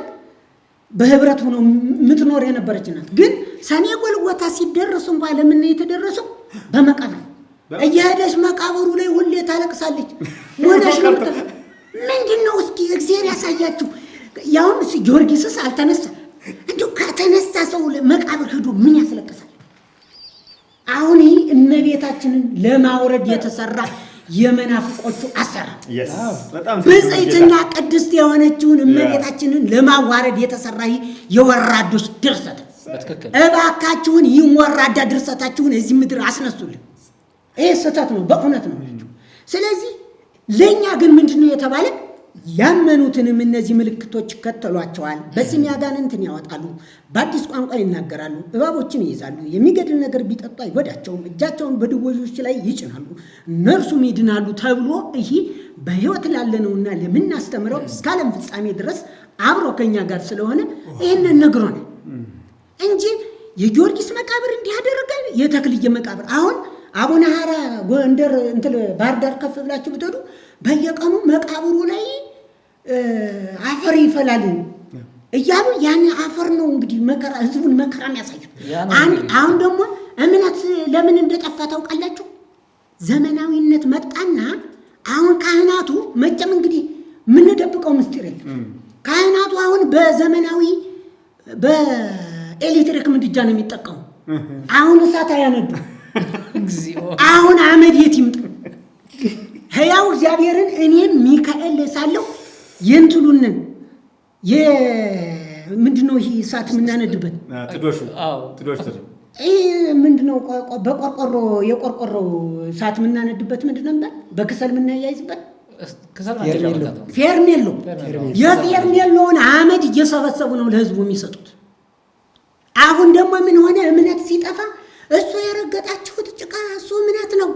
በህብረት ሆኖ ምትኖር የነበረች ናት። ግን ሰኔ ጎልጎታ ሲደረስ እንኳን ለምን የተደረሰው በመቃብር እየሄደች መቃብሩ ላይ ሁሌ ታለቅሳለች። ወደሽ ምንድነው? እስኪ እግዚአብሔር ያሳያችሁ። ያውም ጊዮርጊስስ አልተነሳ። እንዴ ከተነሳ ሰው መቃብር ሄዶ ምን ያስለቅሳል? አሁን ይህ እመቤታችንን ለማውረድ የተሰራ የመናፍቆቹ አሰራ ብፅዕትና ቅድስት የሆነችውን እመቤታችንን ለማዋረድ የተሰራ የወራዶች ድርሰት። እባካችሁን ይህን ወራዳ ድርሰታችሁን እዚህ ምድር አስነሱልን። ይህ ስህተት ነው፣ በእውነት ነው። ስለዚህ ለእኛ ግን ምንድነው የተባለ? ያመኑትንም እነዚህ ምልክቶች ይከተሏቸዋል። በስሜ አጋንንትን ያወጣሉ፣ በአዲስ ቋንቋ ይናገራሉ፣ እባቦችን ይይዛሉ፣ የሚገድል ነገር ቢጠጡ አይጎዳቸውም፣ እጃቸውን በድውዮች ላይ ይጭናሉ፣ እነርሱም ይድናሉ ተብሎ ይህ በሕይወት ላለነውና ለምናስተምረው እስከ ዓለም ፍጻሜ ድረስ አብሮ ከኛ ጋር ስለሆነ ይህንን ነግሮናል እንጂ የጊዮርጊስ መቃብር እንዲህ ያደርጋል፣ የተክልየ መቃብር አሁን አቡነ ሐራ ጎንደር እንትን ባህር ዳር ከፍ ብላችሁ ብትሄዱ በየቀኑ መቃብሩ ላይ አፈር ይፈላል እያሉ ያን አፈር ነው እንግዲህ መከራ ህዝቡን መከራ የሚያሳዩት። አሁን ደግሞ እምነት ለምን እንደጠፋ ታውቃላችሁ? ዘመናዊነት መጣና አሁን ካህናቱ መቼም እንግዲህ የምንደብቀው ምስጢር የለም። ካህናቱ አሁን በዘመናዊ በኤሌክትሪክ ምድጃ ነው የሚጠቀሙ። አሁን እሳት አያነዱ። አሁን አመድ የት ይምጣ? ሕያው እግዚአብሔርን እኔም ሚካኤል ሳለሁ የእንትሉንን ምንድነው ይሄ እሳት የምናነድበት ጥዶሹ ይሄ ምንድነው? በቆርቆሮ የቆርቆሮ እሳት የምናነድበት ምንድነው? በክሰል የምናያይዝበት ፌርሜሎ። የፌርሜሎውን አመድ እየሰበሰቡ ነው ለህዝቡ የሚሰጡት። አሁን ደግሞ ምን ሆነ? እምነት ሲጠፋ እሱ የረገጣችሁት ጭቃ እሱ እምነት ነው።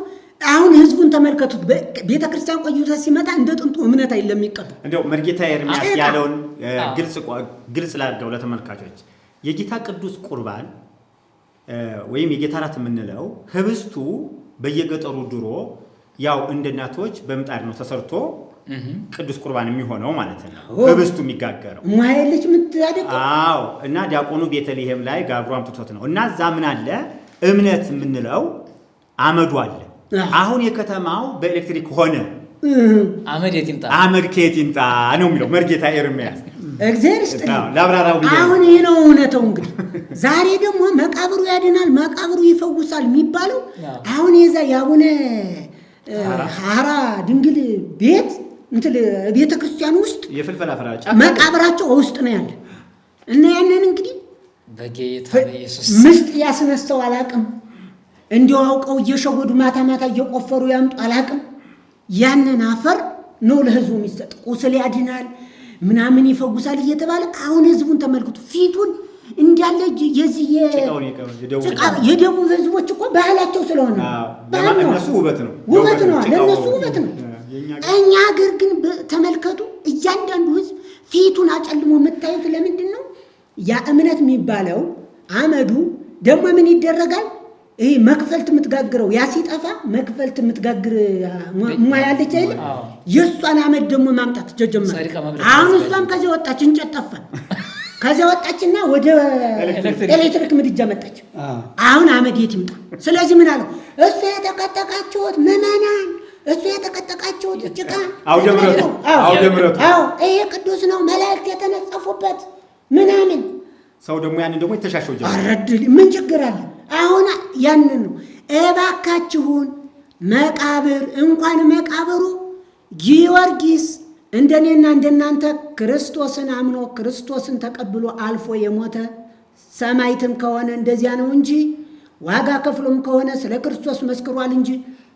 አሁን ህዝቡን ተመልከቱት። ቤተ ክርስቲያን ቆይቶ ሲመጣ እንደ ጥንቱ እምነት ለሚቀበል እንደው መርጌታ ኤርምያስ ያለውን ግልጽ ላድርገው ለተመልካቾች። የጌታ ቅዱስ ቁርባን ወይም የጌታ ራት የምንለው ህብስቱ በየገጠሩ ድሮ ያው እንደ እናቶች በምጣድ ነው ተሰርቶ ቅዱስ ቁርባን የሚሆነው ማለት ነው። ህብስቱ የሚጋገረው ማይልች ምትያደቅ እና ዲያቆኑ ቤተልሔም ላይ ጋብሮ አምጥቶት ነው። እና እዛ ምን አለ እምነት የምንለው አመዱ አለ። አሁን የከተማው በኤሌክትሪክ ሆነ። አመድ ከየት ይምጣ ነው የሚለው መርጌታ ኤርምያስ። እግዚአብሔር ይስጥልኝ ለአብራራው ብዬ አሁን ይሄ ነው እውነታው። እንግዲህ ዛሬ ደግሞ መቃብሩ ያድናል፣ መቃብሩ ይፈውሳል የሚባለው አሁን የዛ ያቡነ ሐራ ድንግል ቤት ቤተ ክርስቲያን ውስጥ የፍልፈላ ፍራጫ መቃብራቸው ውስጥ ነው ያለ እና ያንን እንግዲህ በጌታ ኢየሱስ ምስጥ ያስነስተው አላቅም። እንዲያው አውቀው እየሸወዱ ማታ ማታ እየቆፈሩ ያምጡ አላቅም። ያንን አፈር ነው ለህዝቡ የሚሰጥ። ቁስል ያድናል ምናምን ይፈውሳል እየተባለ አሁን ህዝቡን ተመልክቱ ፊቱን እንዳለ የዚህ የደቡብ ህዝቦች እኮ ባህላቸው ስለሆነ እነሱ ውበት ነው ለእነሱ ውበት ነው። እኛ ሀገር ግን ተመልከቱ፣ እያንዳንዱ ህዝብ ፊቱን አጨልሞ የምታዩት ለምንድን ነው? ያ እምነት የሚባለው አመዱ ደግሞ ምን ይደረጋል? ይሄ መክፈልት የምትጋግረው ያ ሲጠፋ መክፈልት የምትጋግር ማያለች አይደል? የሷን አመድ ደግሞ ማምጣት ጀጀመረ። አሁን እሷም ከዚህ ወጣች፣ እንጨት ጠፋ። ከዚያ ወጣችና ወደ ኤሌክትሪክ ምድጃ መጣች። አሁን አመድ የት ይምጣ? ስለዚህ ምን አለው? እሱ የተቀጠቃችሁት ምዕመናን፣ እሱ የተቀጠቃችሁት ጭቃ አውደ ምሕረቱ ይሄ ቅዱስ ነው፣ መላእክት የተነጸፉበት ምናምን። ሰው ደግሞ ያንን ደግሞ የተሻሸው አረድል ምን ችግር አለ? አሁን ያንን ነው እባካችሁን መቃብር እንኳን መቃብሩ ጊዮርጊስ እንደኔና እንደናንተ ክርስቶስን አምኖ ክርስቶስን ተቀብሎ አልፎ የሞተ ሰማዕትም ከሆነ እንደዚያ ነው እንጂ ዋጋ ከፍሎም ከሆነ ስለ ክርስቶስ መስክሯል እንጂ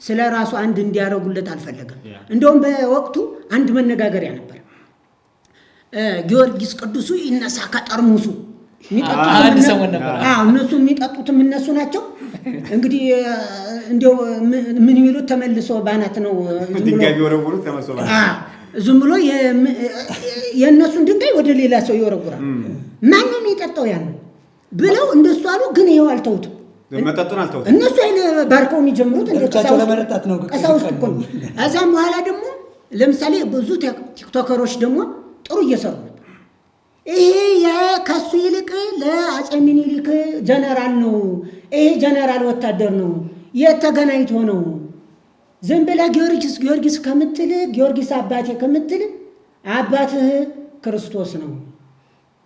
ስለ ራሱ አንድ እንዲያረጉለት አልፈለገም። እንደውም በወቅቱ አንድ መነጋገሪያ ነበር። ጊዮርጊስ ቅዱሱ ይነሳ ከጠርሙሱ እነሱ የሚጠጡትም እነሱ ናቸው። እንግዲህ እንደው ምን ይሉት ተመልሶ ባናት ነው ድንጋይ ቢወረውሩት ተመልሶ ባናት ዝም ብሎ የእነሱን ድንጋይ ወደ ሌላ ሰው ይወረውራል። ማንም የሚጠጣው ያን ብለው እንደሱ አሉ። ግን ይኸው አልተውትም፣ መጠጡን አልተውትም። እነሱ አይነ ባርከው የሚጀምሩት እንደቻቸው ለመረጣት ነው። ቀሳውስት እኮ ነው። ከዛም በኋላ ደግሞ ለምሳሌ ብዙ ቲክቶከሮች ደግሞ ጥሩ እየሰሩ ነበር። ይሄ ከሱ ይልቅ ለአፄ ምኒልክ ጀነራል ነው፣ ይሄ ጀነራል ወታደር ነው፣ የተገናኝቶ ነው። ዝም ብለህ ጊዮርጊስ ከምትል ጊዮርጊስ አባቴ ከምትል አባትህ ክርስቶስ ነው፣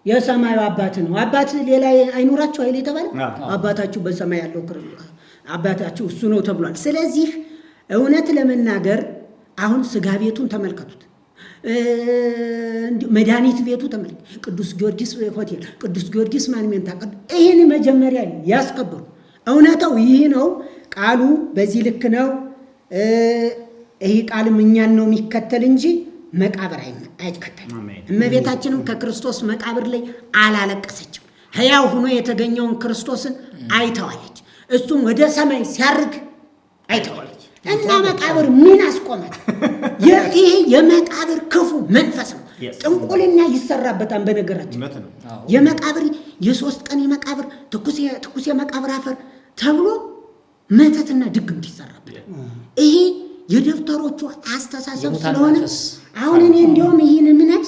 የሰማዩ አባት ነው። አባት ሌላ አይኖራችሁ አይደል የተባለ? አባታችሁ በሰማይ ያለው ክርስቶስ አባታችሁ እሱ ነው ተብሏል። ስለዚህ እውነት ለመናገር አሁን ስጋ ቤቱን ተመልከቱት፣ መድኃኒት ቤቱ ተመልከቱ፣ ቅዱስ ጊዮርጊስ ሆቴል፣ ቅዱስ ጊዮርጊስ ማንሜንታ፣ ይህን መጀመሪያ ያስከብሩ። እውነታው ይህ ነው። ቃሉ በዚህ ልክ ነው። ይህ ቃልም እኛን ነው የሚከተል እንጂ መቃብር አይከተልም። እመቤታችንም ከክርስቶስ መቃብር ላይ አላለቀሰችም። ሕያው ሆኖ የተገኘውን ክርስቶስን አይተዋለች። እሱም ወደ ሰማይ ሲያርግ አይተዋለች። እና መቃብር ምን አስቆማል? ይሄ የመቃብር ክፉ መንፈስ ነው። ጥንቁልና ይሰራበታል። በነገራችን የመቃብር የ3 ቀን የመቃብር ትኩስ የመቃብር አፈር ተብሎ መተትና ድግምት ይሰራበታል። ይሄ የደብተሮቹ አስተሳሰብ ስለሆነ አሁን እኔ እንደውም ይህን እምነት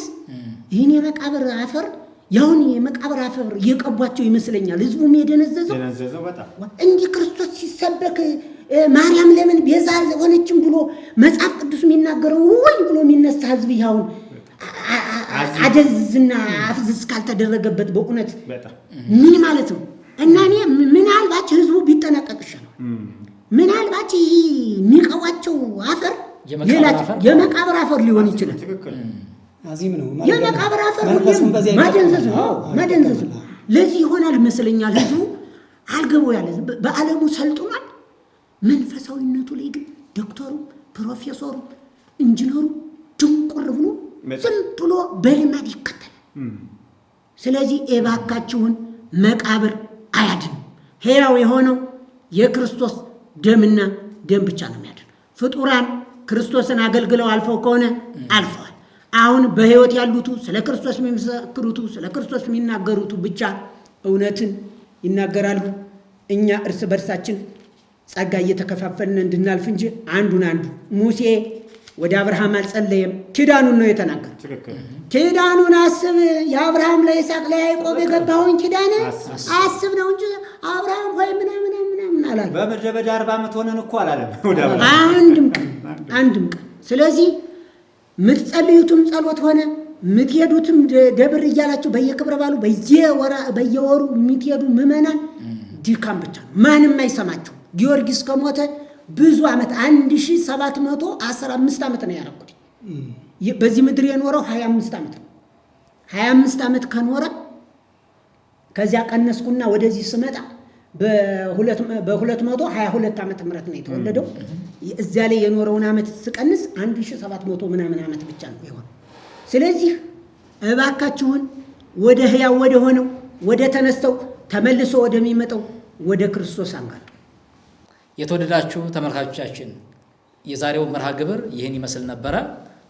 ይህን የመቃብር አፈር ያሁን የመቃብር አፈር እየቀቧቸው ይመስለኛል። ህዝቡም የደነዘዘው እንዲህ ክርስቶስ ሲሰበክ ማርያም ለምን ቤዛ ሆነችም ብሎ መጽሐፍ ቅዱስ የሚናገረው ወይ ብሎ የሚነሳ ህዝብ ያሁን አደዝና አፍዝዝ ካልተደረገበት በእውነት ምን ማለት ነው? እና እኔ ምናልባት ህዝቡ ቢጠነቀቅ ይሻላል። ምናልባት ይሄ የሚቀዋቸው አፈር የመቃብር አፈር ሊሆን ይችላል። የመቃብር አፈር ማደንዘዝ ነው። ለዚህ ይሆናል ይመስለኛል ህዝቡ አልገባው ያለ በዓለሙ ሰልጥኗል። መንፈሳዊነቱ ላይ ግን ዶክተሩ፣ ፕሮፌሰሩ፣ ኢንጂነሩ ድንቁር ብሎ ዝም ብሎ በልማድ ይከተላል። ስለዚህ እባካችሁን መቃብር አያድንም። ሕያው የሆነው የክርስቶስ ደምና ደም ብቻ ነው የሚያድን። ፍጡራን ክርስቶስን አገልግለው አልፈው ከሆነ አልፈዋል። አሁን በሕይወት ያሉቱ ስለ ክርስቶስ የሚመሰክሩቱ ስለ ክርስቶስ የሚናገሩቱ ብቻ እውነትን ይናገራሉ። እኛ እርስ በርሳችን ጸጋ እየተከፋፈልን እንድናልፍ እንጂ አንዱ ሙሴ ወደ አብርሃም አልጸለየም፣ ኪዳኑን ነው የተናገረ። ኪዳኑን አስብ፣ የአብርሃም ለይስሐቅ ለያዕቆብ የገባውን ኪዳን አስብ ነው እንጂ አብርሃም ሆይ ምናምን አላለም። በምድረ በዳ 40 ዓመት ሆነን እኮ አላለም አንድም ቀን። ስለዚህ የምትጸልዩትም ጸሎት ሆነ የምትሄዱትም ደብር እያላችሁ በየክብረ በዓሉ በየወሩ የምትሄዱ ምዕመናን ድካም ብቻ ነው። ማንም አይሰማችሁ። ጊዮርጊስ ከሞተ ብዙ ዓመት 1715 ዓመት ነው ያረኩት። በዚህ ምድር የኖረው 25 ዓመት ነው። 25 ዓመት ከኖረ ከዚያ ቀነስኩና ወደዚህ ስመጣ በ222 ዓመተ ምህረት ነው የተወለደው። እዚያ ላይ የኖረውን ዓመት ስቀንስ 1700 ምናምን ዓመት ብቻ ነው የሆነው። ስለዚህ እባካችሁን ወደ ሕያው ወደ ሆነው ወደ ተነስተው ተመልሶ ወደሚመጣው ወደ ክርስቶስ አንጋጡ። የተወደዳችሁ ተመልካቾቻችን የዛሬው መርሃ ግብር ይህን ይመስል ነበረ።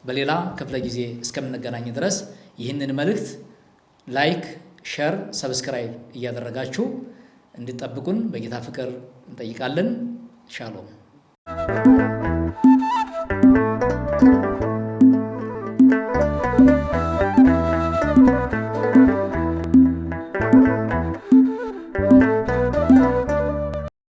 በሌላ ክፍለ ጊዜ እስከምንገናኝ ድረስ ይህንን መልእክት ላይክ፣ ሼር፣ ሰብስክራይብ እያደረጋችሁ እንድጠብቁን በጌታ ፍቅር እንጠይቃለን። ሻሎም።